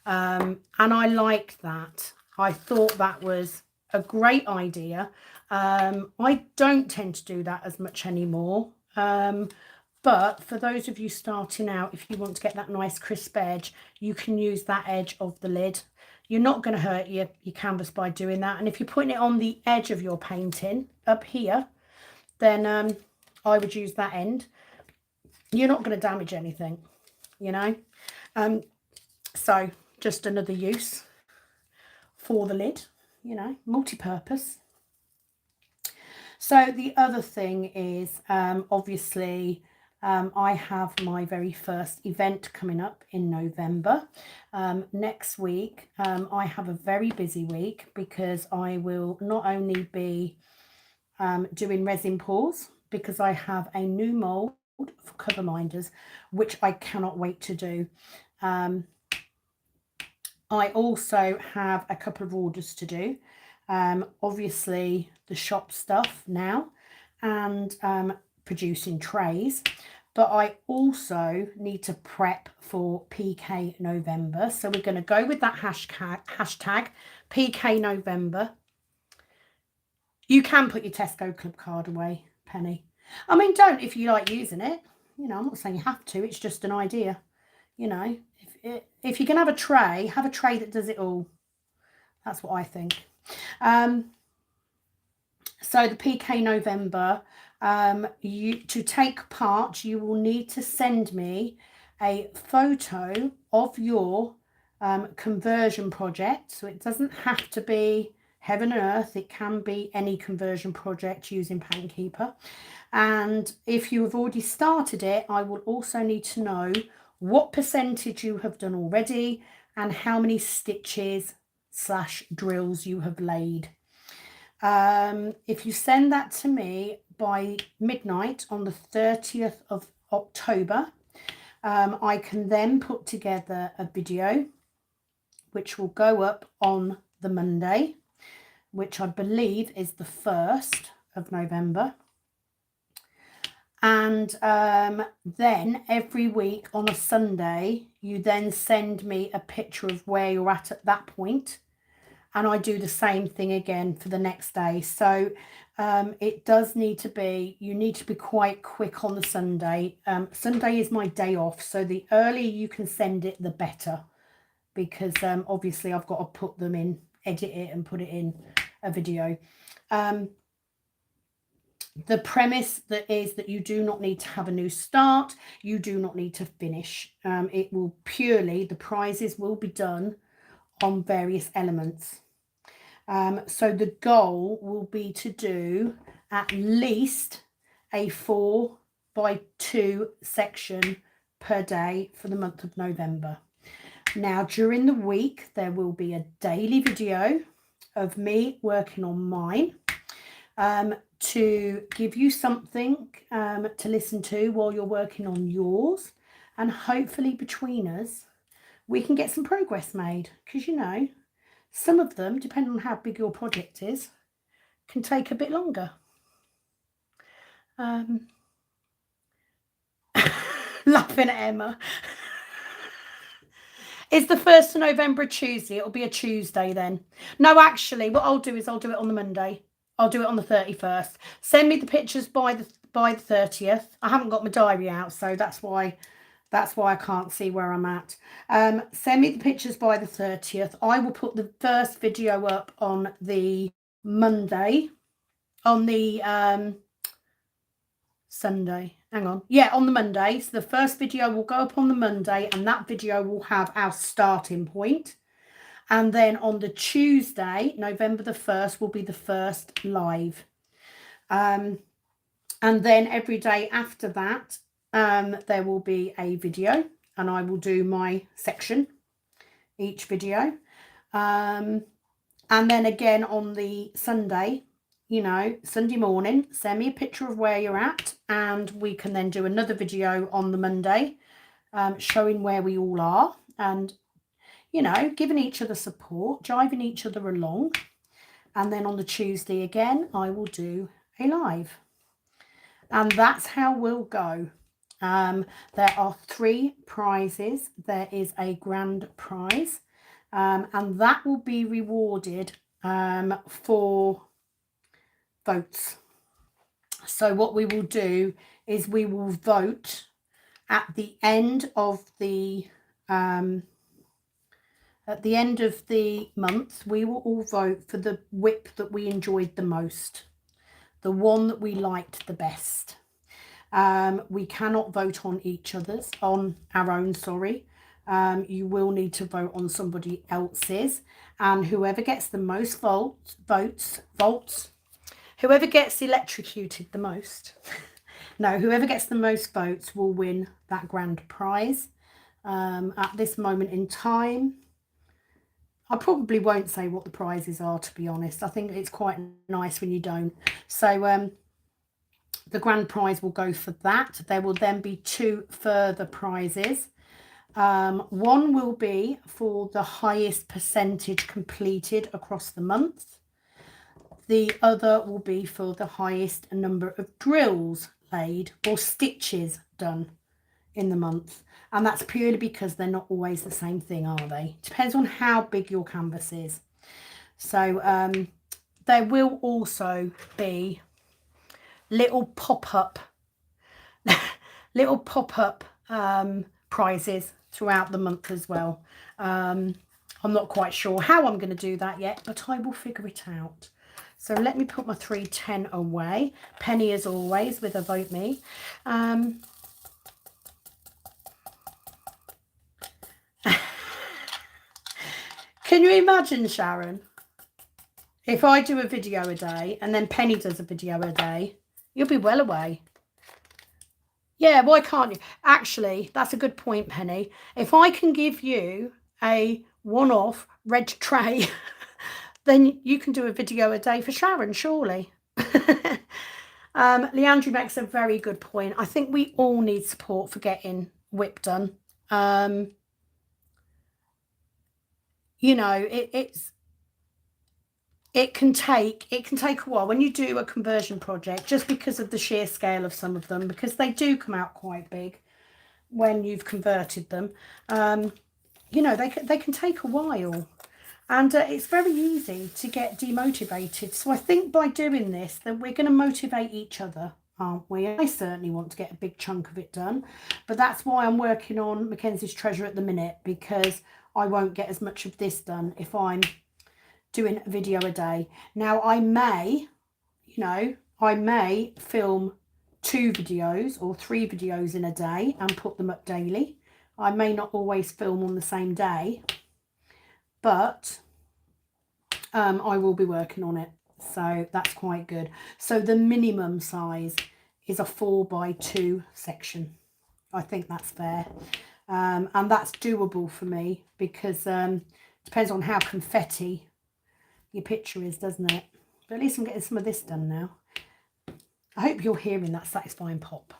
And I like that. I thought that was a great idea. I don't tend to do that as much anymore. But for those of you starting out, if you want to get that nice crisp edge, you can use that edge of the lid. You're not going to hurt your canvas by doing that. And if you're putting it on the edge of your painting up here, then I would use that end. You're not going to damage anything, you know. So just another use for the lid, you know, multi-purpose. So the other thing is obviously I have my very first event coming up in November. Next week, I have a very busy week because I will not only be doing resin pours, because I have a new mould for cover minders, which I cannot wait to do. I also have a couple of orders to do. Obviously the shop stuff now, and producing trays, but I also need to prep for PK November. So we're going to go with that hashtag PK November. You can put your Tesco Club card away, Penny. I mean, don't if you like using it. You know, I'm not saying you have to. It's just an idea. You know, if you can have a tray that does it all. That's what I think. So the PK November, to take part, you will need to send me a photo of your conversion project. So it doesn't have to be heaven and earth. It can be any conversion project using Pattern. And if you have already started it, I will also need to know what percentage you have done already and how many stitches / drills you have laid. If you send that to me by midnight on the 30th of October, I can then put together a video which will go up on the Monday, which I believe is the 1st of November. And then every week on a Sunday, you then send me a picture of where you're at that point. And I do the same thing again for the next day. So it does need to be, you need to be quite quick on the Sunday. Sunday is my day off. So the earlier you can send it, the better. Because obviously I've got to put them in, edit it and put it in a video. The premise that is that you do not need to have a new start. You do not need to finish. It will purely, the prizes will be done on various elements. So the goal will be to do at least a 4x2 section per day for the month of November. Now, during the week, there will be a daily video of me working on mine to give you something to listen to while you're working on yours. And hopefully between us, we can get some progress made, because, you know, some of them, depending on how big your project is, can take a bit longer. Laughing at Emma. Is the 1st of November a Tuesday? It'll be a Tuesday then. No, actually, what I'll do is I'll do it on the Monday. I'll do it on the 31st. Send me the pictures by the 30th. I haven't got my diary out, so that's why I can't see where I'm at. Send me the pictures by the 30th. I will put the first video up on the Monday, on the Sunday. Hang on. Yeah, on the Monday. So the first video will go up on the Monday, and that video will have our starting point. And then on the Tuesday, November the 1st, will be the first live. And then every day after that, there will be a video, and I will do my section each video. And then again on the Sunday, you know, Sunday morning, send me a picture of where you're at, and we can then do another video on the Monday, showing where we all are, and, you know, giving each other support, driving each other along. And then on the Tuesday again, I will do a live. And that's how we'll go. There are 3 prizes. There is a grand prize, and that will be rewarded for votes. So what we will do is we will vote at the end of the month. We will all vote for the whip that we enjoyed the most, the one that we liked the best. We cannot vote on our own, sorry. You will need to vote on somebody else's, and whoever gets the most votes, whoever gets electrocuted the most, no, whoever gets the most votes will win that grand prize. At this moment in time, I probably won't say what the prizes are, to be honest. I think it's quite nice when you don't. So the grand prize will go for that. There will then be 2 further prizes. One will be for the highest percentage completed across the month. The other will be for the highest number of drills laid or stitches done in the month. And that's purely because they're not always the same thing, are they? Depends on how big your canvas is. So there will also be little pop-up prizes throughout the month as well. I'm not quite sure how I'm going to do that yet, but I will figure it out. So let me put my 310 away. Penny, as always, with a Vote Me. Can you imagine, Sharon, if I do a video a day and then Penny does a video a day? You'll be well away. Yeah, why can't you? Actually, that's a good point, Penny. If I can give you a one-off red tray, then you can do a video a day for Sharon, surely. Leandri makes a very good point. I think we all need support for getting whip done. You know, it can take a while when you do a conversion project, just because of the sheer scale of some of them, because they do come out quite big when you've converted them. You know, they can take a while, and it's very easy to get demotivated. So I think by doing this, that we're going to motivate each other, aren't we? I certainly want to get a big chunk of it done, but that's why I'm working on Mackenzie's Treasure at the minute, because I won't get as much of this done if I'm doing a video a day. Now I may, you know, I may film 2 videos or 3 videos in a day and put them up daily. I may not always film on the same day, but I will be working on it. So that's quite good. So the minimum size is a 4x2 section. I think that's fair. And that's doable for me, because depends on how confetti your picture is, doesn't it? But at least I'm getting some of this done now. I hope you're hearing that satisfying pop.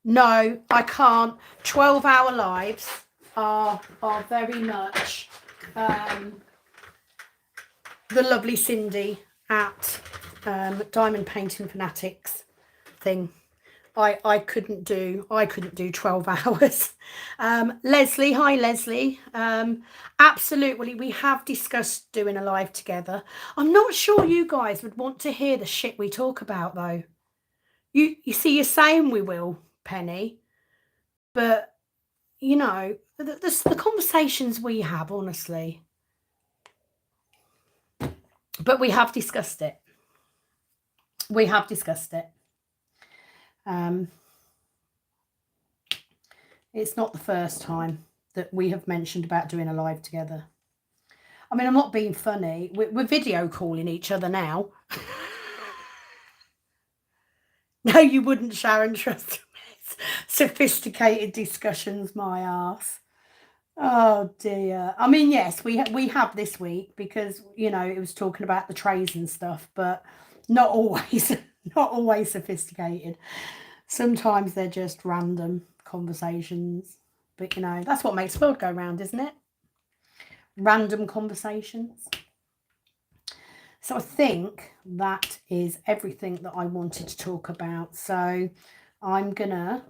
No, I can't. 12-hour lives are very much the lovely Cindy at Diamond Painting Fanatics thing. I couldn't do 12 hours. Leslie, hi Leslie. Absolutely, we have discussed doing a live together. I'm not sure you guys would want to hear the shit we talk about though. You see, you're saying we will, Penny, but you know, the conversations we have, honestly. But we have discussed it. We have discussed it. It's not the first time that we have mentioned about doing a live together. I mean, I'm not being funny. We're video calling each other now. No, you wouldn't, Sharon, trust me. Sophisticated discussions, my ass. Oh dear. I mean, yes, we have this week because, you know, it was talking about the trays and stuff, but not always, not always sophisticated. Sometimes they're just random conversations, but you know, that's what makes the world go round, isn't it? Random conversations. So I think that is everything that I wanted to talk about. So I'm gonna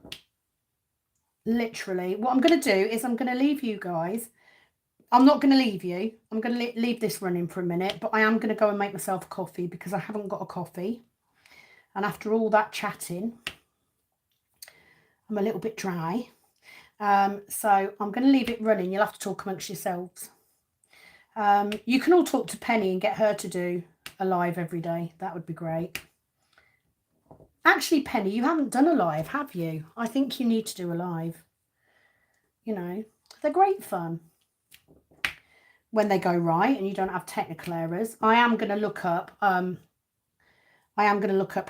literally, what I'm gonna do is I'm gonna leave you guys. I'm not gonna leave you. I'm gonna leave this running for a minute, but I am gonna go and make myself a coffee because I haven't got a coffee. And after all that chatting, I'm a little bit dry. So I'm going to leave it running. You'll have to talk amongst yourselves. You can all talk to Penny and get her to do a live every day. That would be great. Actually, Penny, you haven't done a live, have you? I think you need to do a live. You know, they're great fun when they go right and you don't have technical errors. I am going to look up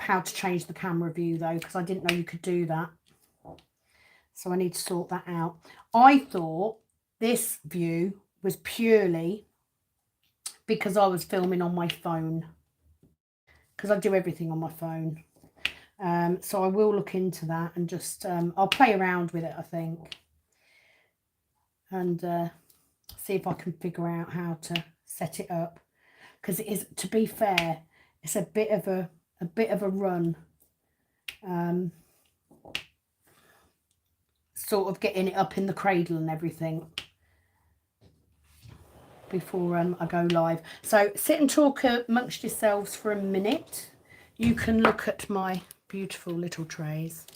how to change the camera view though, because I didn't know you could do that. So I need to sort that out. I thought this view was purely because I was filming on my phone, because I do everything on my phone. So I will look into that and just, I'll play around with it, I think. And see if I can figure out how to set it up. Because it is, to be fair, it's a bit of a run. Sort of getting it up in the cradle and everything before I go live. So sit and talk amongst yourselves for a minute. You can look at my beautiful little trays.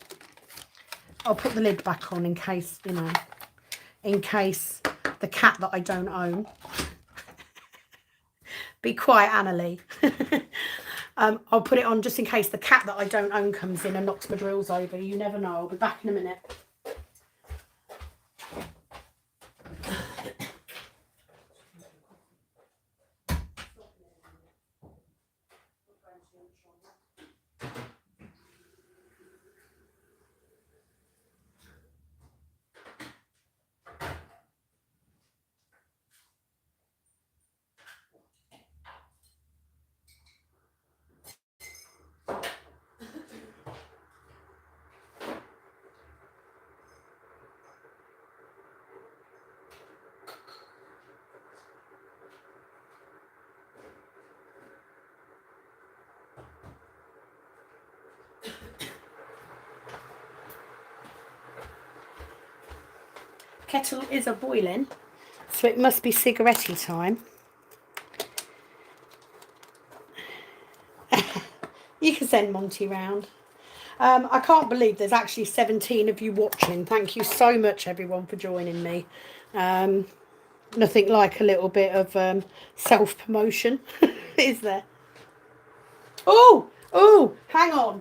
I'll put the lid back on in case, you know, in case the cat that I don't own. Be quiet, Annalie. I'll put it on just in case the cat that I don't own comes in and knocks my drills over. You never know. I'll be back in a minute. Kettle is a boiling, so it must be cigarette-y time. You can send Monty round. I can't believe there's actually 17 of you watching. Thank you so much, everyone, for joining me. Nothing like a little bit of self-promotion, is there? Oh, hang on.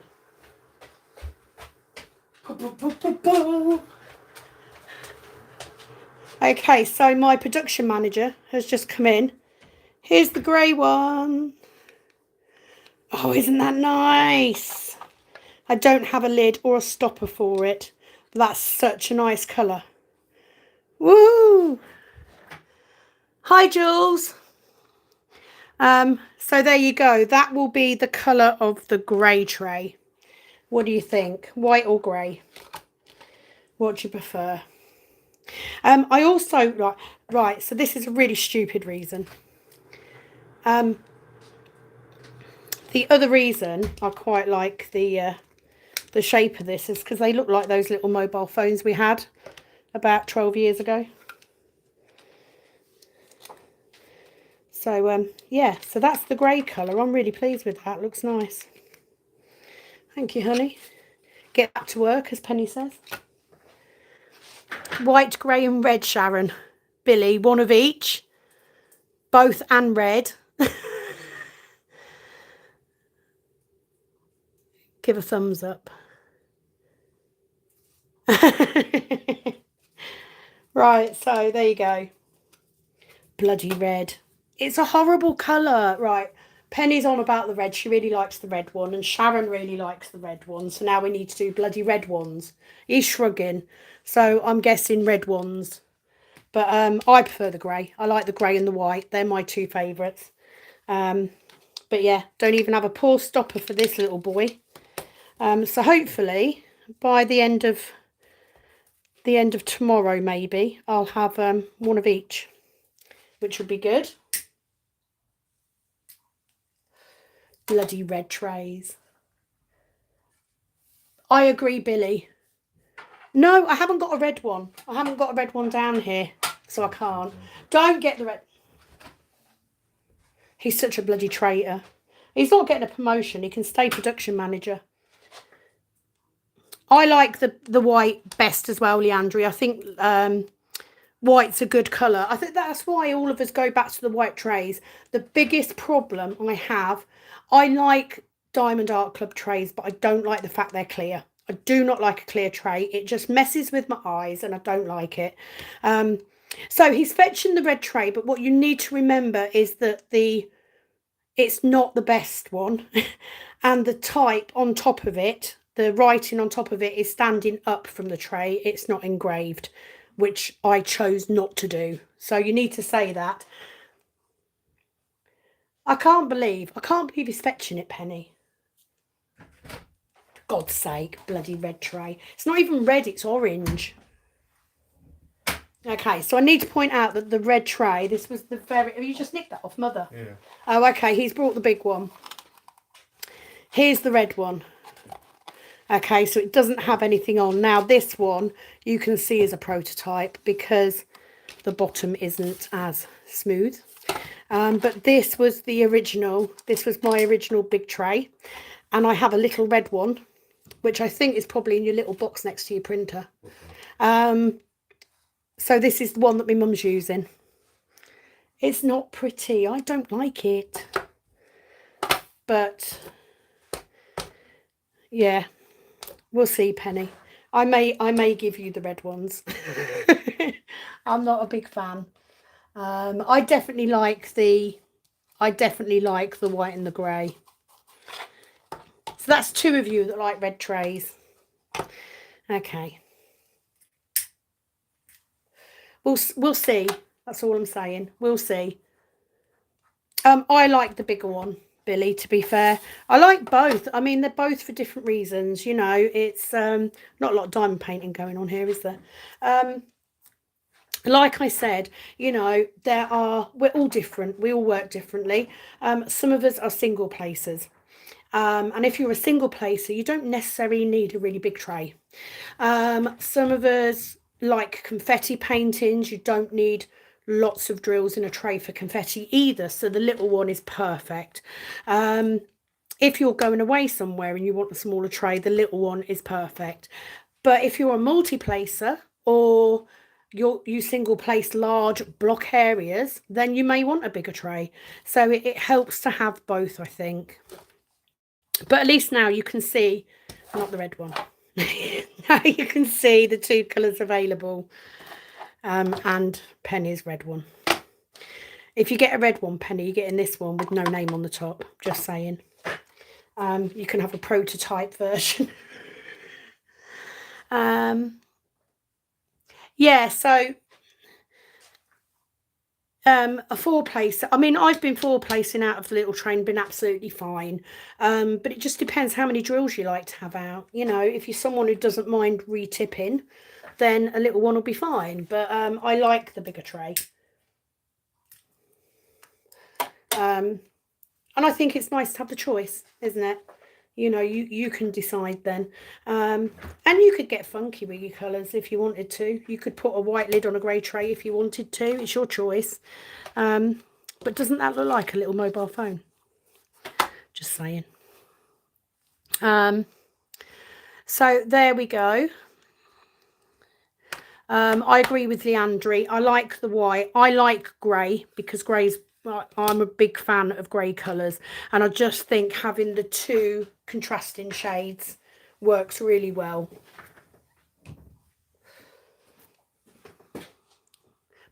Okay, so my production manager has just come in. Here's the grey one. Oh, isn't that nice? I don't have a lid or a stopper for it. That's such a nice colour. Woo! Hi, Jules. So there you go. That will be the colour of the grey tray. What do you think? White or grey? What do you prefer? I also, right, so this is a really stupid reason. The other reason I quite like the the shape of this is because they look like those little mobile phones we had about 12 years ago. So, yeah, so that's the grey colour. I'm really pleased with that. Looks nice. Thank you, honey. Get back to work, as Penny says. White, grey and red, Sharon. Billy, one of each. Both and red. Give a thumbs up. Right, so there you go. Bloody red. It's a horrible colour. Right, Penny's on about the red. She really likes the red one, and Sharon really likes the red one. So now we need to do bloody red ones. He's shrugging. So I'm guessing red ones. But I prefer the grey. I like the grey and the white. They're my two favourites. But yeah, don't even have a pour stopper for this little boy. So hopefully by the end of tomorrow, maybe I'll have one of each, which would be good. Bloody red trays. I agree, Billy. No, I haven't got a red one. I haven't got a red one down here, so I can't. Don't get the red. He's such a bloody traitor. He's not getting a promotion. He can stay production manager. I like the white best as well, Leandri. I think white's a good colour. I think that's why all of us go back to the white trays. The biggest problem I have, I like Diamond Art Club trays, but I don't like the fact they're clear. I do not like a clear tray. It just messes with my eyes and I don't like it. So he's fetching the red tray, but what you need to remember is that it's not the best one. And the type on top of it, the writing on top of it is standing up from the tray. It's not engraved, which I chose not to do. So you need to say that. I can't believe he's fetching it, Penny. God's sake, bloody red tray. It's not even red, it's orange. Okay, so I need to point out that the red tray, this was the very... Have you just nicked that off, Mother? Yeah. Oh, okay, he's brought the big one. Here's the red one. Okay, so it doesn't have anything on. Now, this one you can see is a prototype because the bottom isn't as smooth. But this was the original. This was my original big tray. And I have a little red one, which I think is probably in your little box next to your printer. So this is the one that my mum's using. It's not pretty. I don't like it. But, yeah. We'll see, Penny. I may give you the red ones. I'm not a big fan. I definitely like the white and the grey. So that's two of you that like red trays. Okay. We'll see. That's all I'm saying. We'll see. I like the bigger one, Billy, to be fair. I like both. I mean, they're both for different reasons, you know. It's not a lot of diamond painting going on here, is there? Like I said, you know, we're all different. We all work differently. Some of us are single placers. And if you're a single placer, you don't necessarily need a really big tray. Some of us like confetti paintings. You don't need lots of drills in a tray for confetti either, so the little one is perfect. If you're going away somewhere and you want a smaller tray, the little one is perfect. But if you're a multi-placer or you single place large block areas, then you may want a bigger tray. So it helps to have both, I think. But at least now you can see, not the red one. Now you can see the two colours available. And Penny's red one. If you get a red one, Penny, you're getting this one with no name on the top. Just saying. You can have a prototype version. Yeah, so a four-placer. I mean, I've been four-placing out of the little train, been absolutely fine. But it just depends how many drills you like to have out. You know, if you're someone who doesn't mind re-tipping, then a little one will be fine. But I like the bigger tray. And I think it's nice to have the choice, isn't it? You know, you can decide then. And you could get funky with your colours if you wanted to. You could put a white lid on a grey tray if you wanted to. It's your choice. But doesn't that look like a little mobile phone? Just saying. So there we go. I agree with Leandri. I like the white. I like grey because grey's, I'm a big fan of grey colours, and I just think having the two contrasting shades works really well.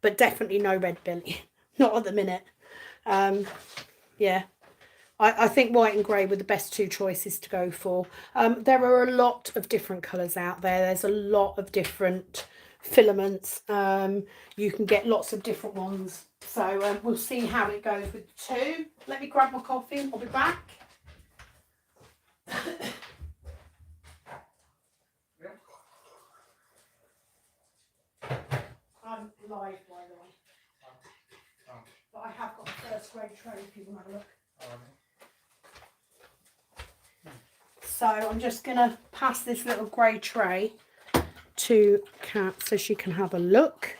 But definitely no red Billy, not at the minute. Yeah, I think white and grey were the best two choices to go for. There are a lot of different colours out there. There's a lot of different filaments. You can get lots of different ones. So we'll see how it goes with the two. Let me grab my coffee and I'll be back. I'm live, by the way. But I have got a first grade tray if you want to have a look. So I'm just going to pass this little grey tray to Kat so she can have a look.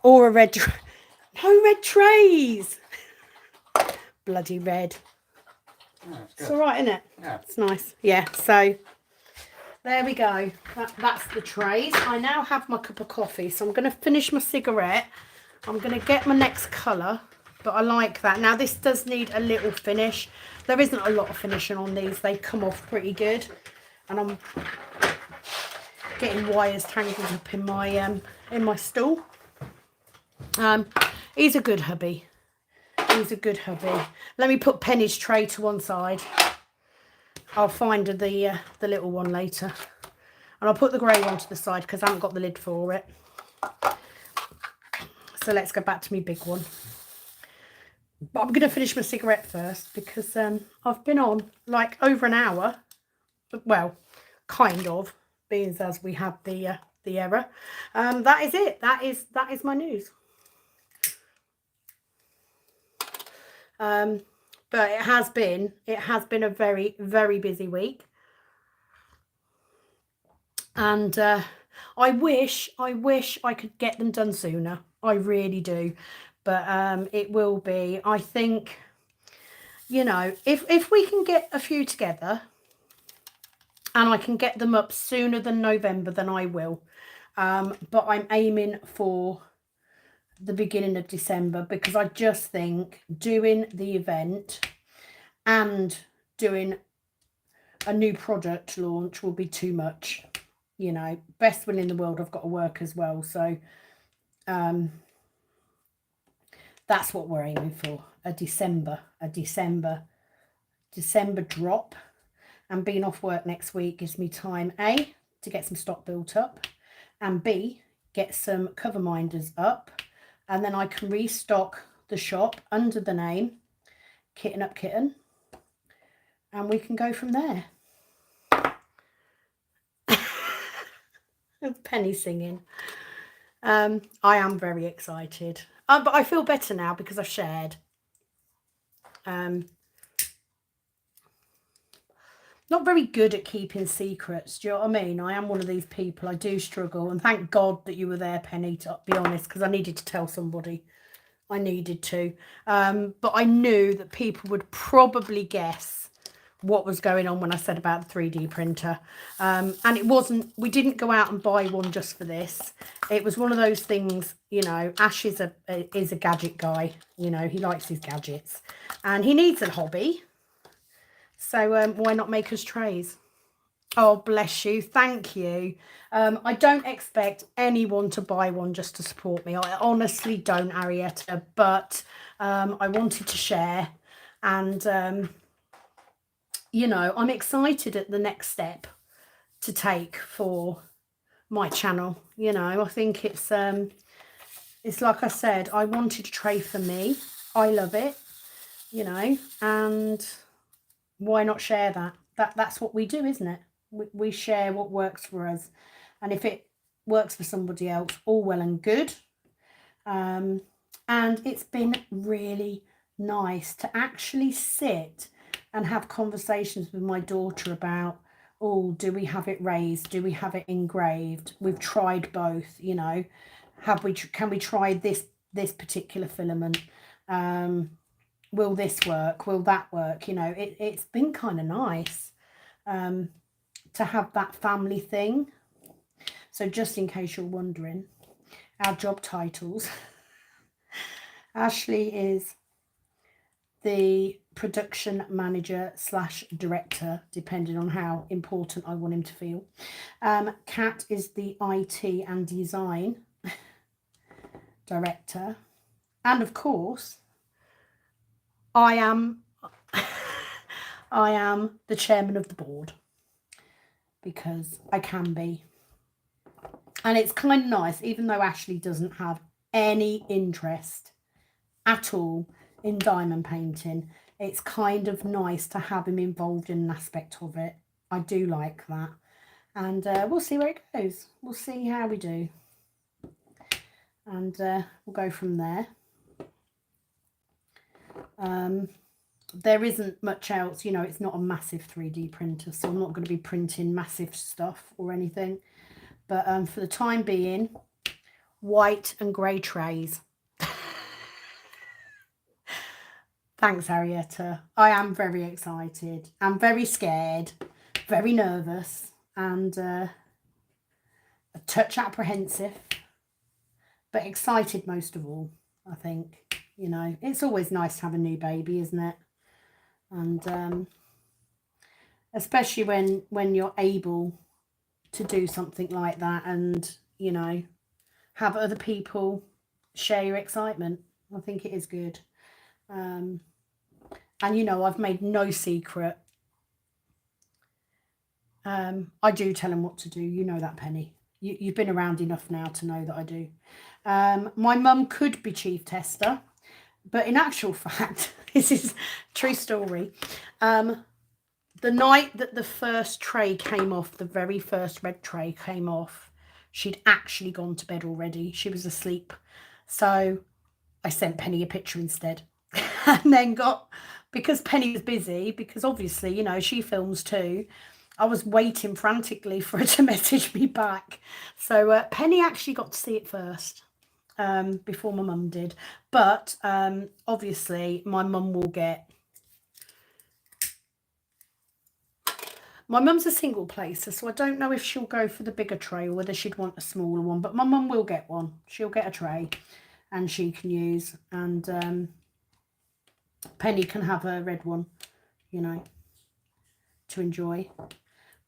Or a red tray. No red trays. Bloody red. Oh, it's all right, isn't it? Yeah. It's nice. Yeah, so there we go. That's the trays. I now have my cup of coffee, so I'm going to finish my cigarette. I'm going to get my next colour, but I like that. Now, this does need a little finish. There isn't a lot of finishing on these. They come off pretty good. And I'm getting wires tangled up in my stool. He's a good hubby. He's a good hubby. Let me put Penny's tray to one side. I'll find the little one later. And I'll put the grey one to the side because I haven't got the lid for it. So let's go back to my big one. But I'm going to finish my cigarette first because I've been on like over an hour. Well, kind of, being as we had the error. That is it. That is my news. But it has been a very, very busy week. And I wish I could get them done sooner. I really do. But it will be, I think, you know, if we can get a few together and I can get them up sooner than November, then I will. But I'm aiming for the beginning of December because I just think doing the event and doing a new product launch will be too much. You know, best will in the world, I've got to work as well. So that's what we're aiming for, a December drop. And being off work next week gives me time, A, to get some stock built up, and B, get some cover minders up. And then I can restock the shop under the name Kitten Up Kitten. And we can go from there. Penny singing. I am very excited. But I feel better now because I've shared. Not very good at keeping secrets. Do you know what I mean? I am one of these people. I do struggle. And thank God that you were there, Penny, to be honest, because I needed to tell somebody. I needed to. But I knew that people would probably guess what was going on when I said about the 3D printer. And it wasn't, we didn't go out and buy one just for this. It was one of those things, you know, Ash is a gadget guy. You know, he likes his gadgets. And he needs a hobby. So why not make us trays? Oh, bless you. Thank you. I don't expect anyone to buy one just to support me. I honestly don't, Arietta. But I wanted to share. And, you know, I'm excited at the next step to take for my channel. You know, I think it's like I said, I wanted a tray for me. I love it, you know, and why not share that? That's what we do, isn't it? We share what works for us. And if it works for somebody else, all well and good. And it's been really nice to actually sit and have conversations with my daughter about, oh, do we have it raised? Do we have it engraved? We've tried both, you know. Can we try this particular filament? Will this work? Will that work? You know, it's been kind of nice to have that family thing. So just in case you're wondering, our job titles. Ashley is the production manager / director, depending on how important I want him to feel. Kat is the IT and design director. And of course, I am the chairman of the board, because I can be. And it's kind of nice, even though Ashley doesn't have any interest at all in diamond painting, it's kind of nice to have him involved in an aspect of it. I do like that. And we'll see where it goes. We'll see how we do. And we'll go from there. There isn't much else, you know, it's not a massive 3D printer, so I'm not going to be printing massive stuff or anything. But for the time being, white and grey trays. Thanks, Arietta. I am very excited. I'm very scared, very nervous, and a touch apprehensive, but excited most of all, I think. You know, it's always nice to have a new baby, isn't it? And especially when you're able to do something like that and, you know, have other people share your excitement. I think it is good. And, you know, I've made no secret. I do tell them what to do. You know that, Penny. You've been around enough now to know that I do. My mum could be chief tester, but in actual fact, this is a true story. The night that the first tray came off, the very first red tray came off, she'd actually gone to bed already. She was asleep. So I sent Penny a picture instead. And then because Penny was busy, because obviously, you know, she films too, I was waiting frantically for her to message me back. So Penny actually got to see it first. Before my mum did. But obviously my mum will get... My mum's a single placer, so I don't know if she'll go for the bigger tray or whether she'd want a smaller one. But my mum will get one. She'll get a tray and she can use. And Penny can have a red one, you know, to enjoy.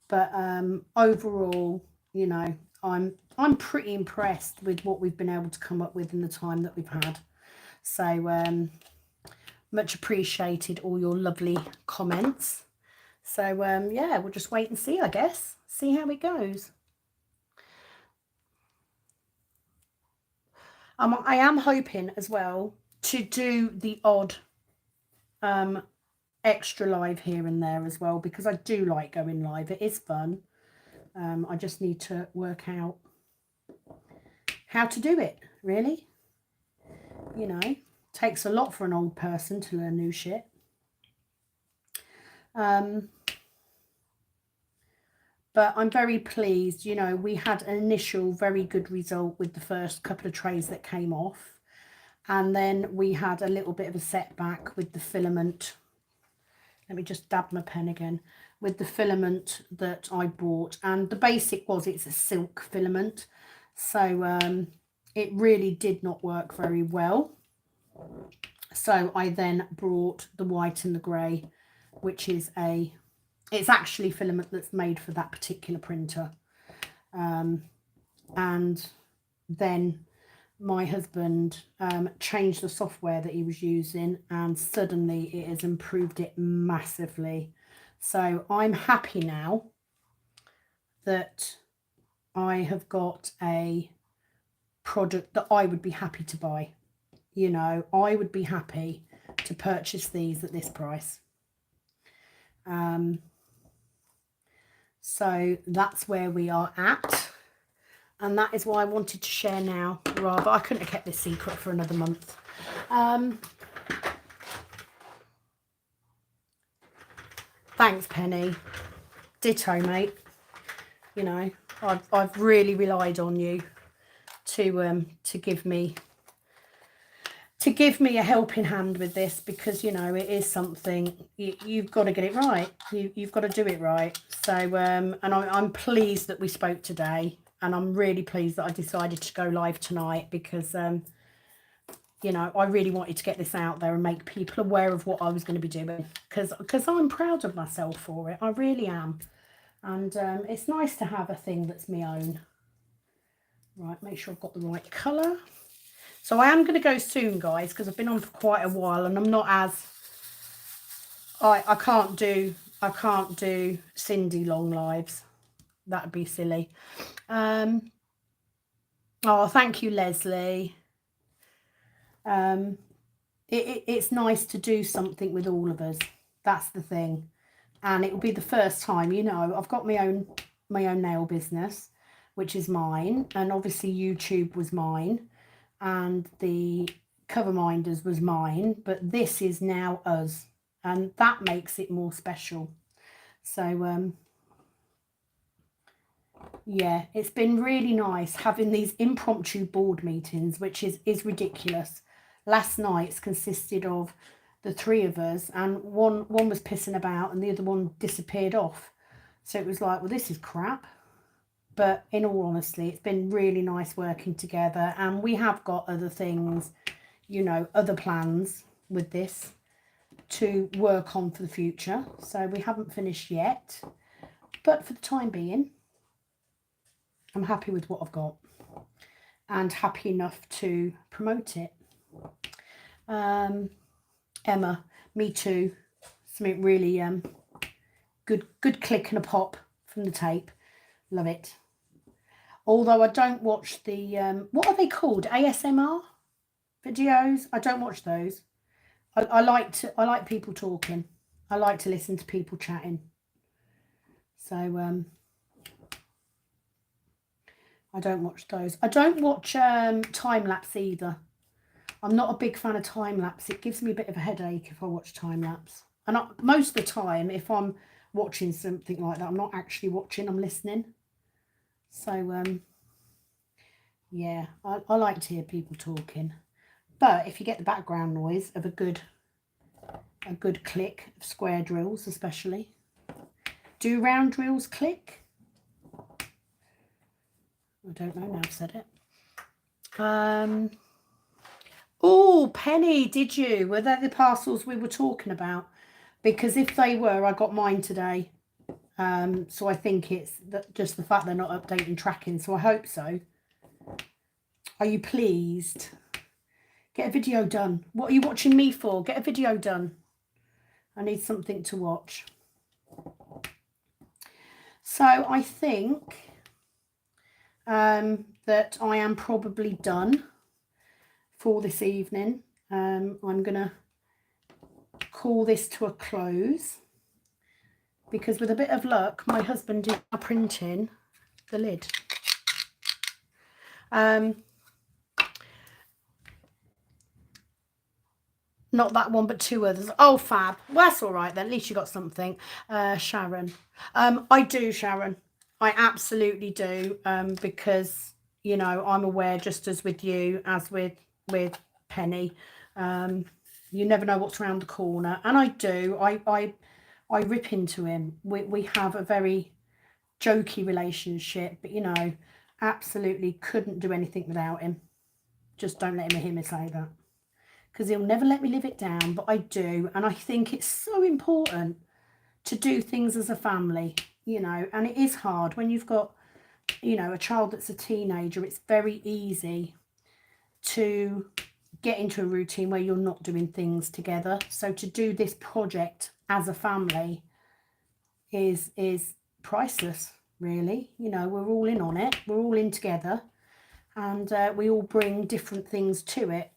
But overall, you know, I'm pretty impressed with what we've been able to come up with in the time that we've had. So much appreciated all your lovely comments. So yeah, we'll just wait and see, I guess. See how it goes. I am hoping as well to do the odd extra live here and there as well, because I do like going live. It is fun. I just need to work out how to do it, really. You know, takes a lot for an old person to learn new shit. But I'm very pleased. You know, we had an initial very good result with the first couple of trays that came off. And then we had a little bit of a setback with the filament. Let me just dab my pen again. With the filament that I bought. And the basic was it's a silk filament. So it really did not work very well. So I then brought the white and the grey, which is it's actually filament that's made for that particular printer. And then my husband changed the software that he was using, and suddenly it has improved it massively. So I'm happy now that I have got a product that I would be happy to buy. You know, I would be happy to purchase these at this price. So that's where we are at. And that is why I wanted to share now. Rather, I couldn't have kept this secret for another month. Thanks, Penny. Ditto, mate. You know, I've really relied on you to give me a helping hand with this, because, you know, it is something you've got to get it right. You've got to do it right. So and I'm pleased that we spoke today, and I'm really pleased that I decided to go live tonight, because you know, I really wanted to get this out there and make people aware of what I was going to be doing, because I'm proud of myself for it. I really am. And it's nice to have a thing that's my own. Right, make sure I've got the right colour. So I am going to go soon, guys, because I've been on for quite a while, and I'm not as... I can't do Cindy long lives. That'd be silly. Oh, thank you, Leslie. It's nice to do something with all of us. That's the thing. And it will be the first time, you know, I've got my own nail business, which is mine, and obviously YouTube was mine, and the cover minders was mine, but this is now us, and that makes it more special. So yeah, it's been really nice having these impromptu board meetings, which is ridiculous. Last night's consisted of the three of us, and one was pissing about and the other one disappeared off. So it was like, well, this is crap. But in all honesty, it's been really nice working together, and we have got other things, you know, other plans with this to work on for the future. So we haven't finished yet, but for the time being, I'm happy with what I've got and happy enough to promote it. Emma, me too. Something really good click and a pop from the tape. Love it. Although I don't watch the what are they called? ASMR videos. I don't watch those. I like people talking. I like to listen to people chatting. So I don't watch those. I don't watch time lapse either. I'm not a big fan of time lapse. It gives me a bit of a headache if I watch time lapse. And most of the time, if I'm watching something like that, I'm not actually watching, I'm listening. So yeah, I like to hear people talking. But if you get the background noise of a good click of square drills, especially. Do round drills click? I don't know, now I've said it. Oh, Penny, did you? Were they the parcels we were talking about? Because if they were, I got mine today. So I think it's just the fact they're not updating tracking. So I hope so. Are you pleased? Get a video done. What are you watching me for? Get a video done. I need something to watch. So I think that I am probably done for this evening. I'm going to call this to a close, because with a bit of luck, my husband is now printing the lid. Not that one, but two others. Oh, fab. Well, that's all right then. At least you got something. Sharon. I do, Sharon. I absolutely do. Because, you know, I'm aware, just as with you, as with Penny, you never know what's around the corner. And I do. I rip into him. We have a very jokey relationship, but, you know, absolutely couldn't do anything without him. Just don't let him hear me say that, because he'll never let me live it down, but I do. And I think it's so important to do things as a family, you know, and it is hard when you've got, you know, a child that's a teenager. It's very easy to get into a routine where you're not doing things together. So to do this project as a family is priceless, really. You know, we're all in on it. We're all in together, and we all bring different things to it.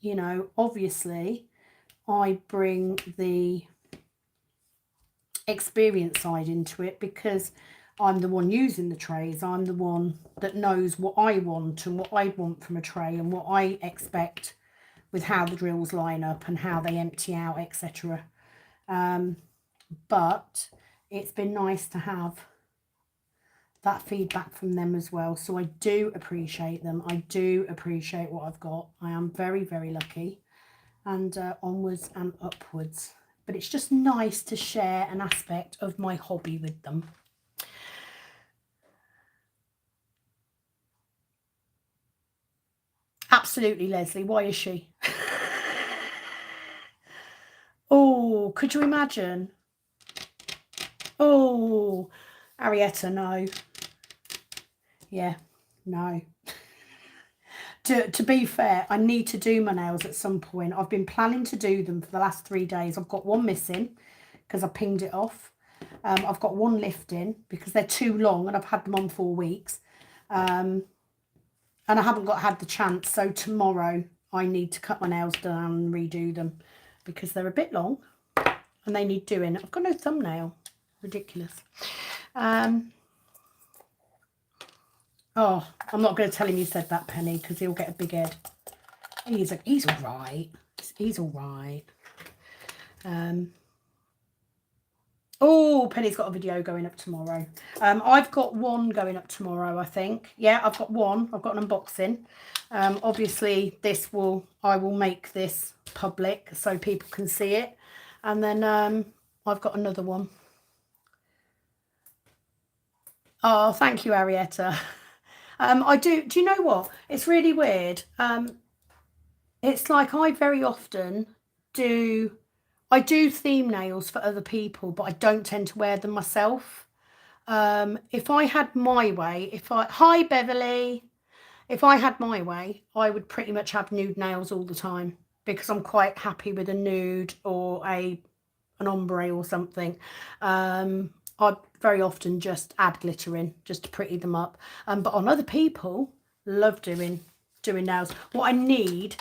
You know, obviously, I bring the experience side into it, because I'm the one using the trays. I'm the one that knows what I want and what I want from a tray and what I expect with how the drills line up and how they empty out, etc. but it's been nice to have that feedback from them as well. So I do appreciate them. I do appreciate what I've got. I am very, very lucky, and onwards and upwards. But it's just nice to share an aspect of my hobby with them. Absolutely, Leslie. Why is she? Oh, could you imagine? Oh, Arietta, no. Yeah, no. To be fair, I need to do my nails at some point. I've been planning to do them for the last 3 days. I've got one missing because I pinged it off. I've got one lifting because they're too long and I've had them on 4 weeks. And I haven't had the chance. So tomorrow I need to cut my nails down and redo them because they're a bit long and they need doing. I've got no thumbnail. Ridiculous. Oh, I'm not going to tell him you said that, Penny, because he'll get a big head. He's all right. He's all right. Oh, Penny's got a video going up tomorrow. I've got one going up tomorrow, I think. Yeah, I've got one. I've got an unboxing. Obviously, I will make this public so people can see it. And then I've got another one. Oh, thank you, Arietta. Do you know what? It's really weird. It's like I very often do theme nails for other people, but I don't tend to wear them myself. If I had my way, hi Beverly, if I had my way, I would pretty much have nude nails all the time because I'm quite happy with a nude or an ombre or something. I'd very often just add glitter in just to pretty them up. But on other people, love doing nails. What I need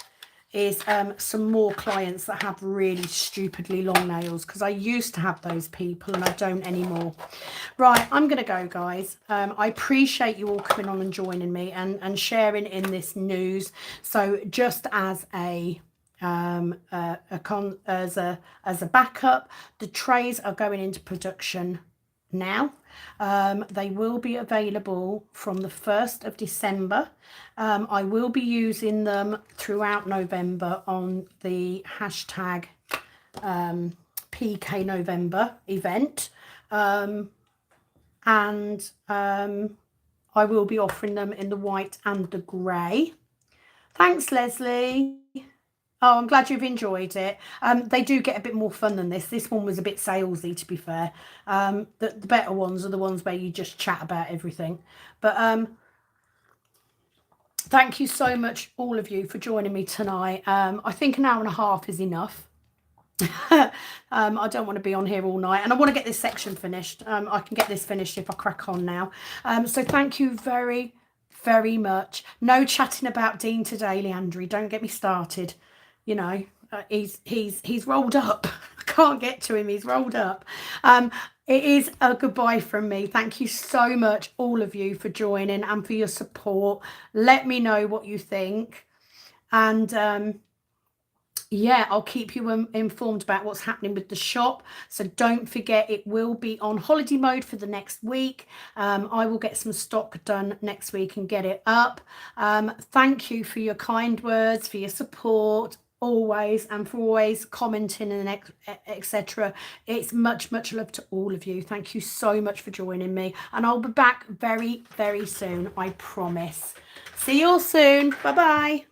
is some more clients that have really stupidly long nails, because I used to have those people and I don't anymore. Right, I'm going to go, guys. I appreciate you all coming on and joining me and sharing in this news. So just as a backup, the trays are going into production now. They will be available from the 1st of December. I will be using them throughout November on the hashtag PK November event, and I will be offering them in the white and the grey. Thanks, Leslie. Oh, I'm glad you've enjoyed it. They do get a bit more fun than this. This one was a bit salesy, to be fair. The better ones are the ones where you just chat about everything. But thank you so much, all of you, for joining me tonight. I think an hour and a half is enough. I don't want to be on here all night, and I want to get this section finished. I can get this finished if I crack on now. So thank you very, very much. No chatting about Dean today, Leandri. Don't get me started. You know, he's rolled up. I can't get to him. He's rolled up. It is a goodbye from me. Thank you so much, all of you, for joining and for your support. Let me know what you think. And yeah, I'll keep you informed about what's happening with the shop. So don't forget, it will be on holiday mode for the next week. I will get some stock done next week and get it up. Thank you for your kind words, for your support always, and for always commenting and etc. It's much love to all of you. Thank you so much for joining me, and I'll be back very, very soon, I promise. See you all soon. Bye bye.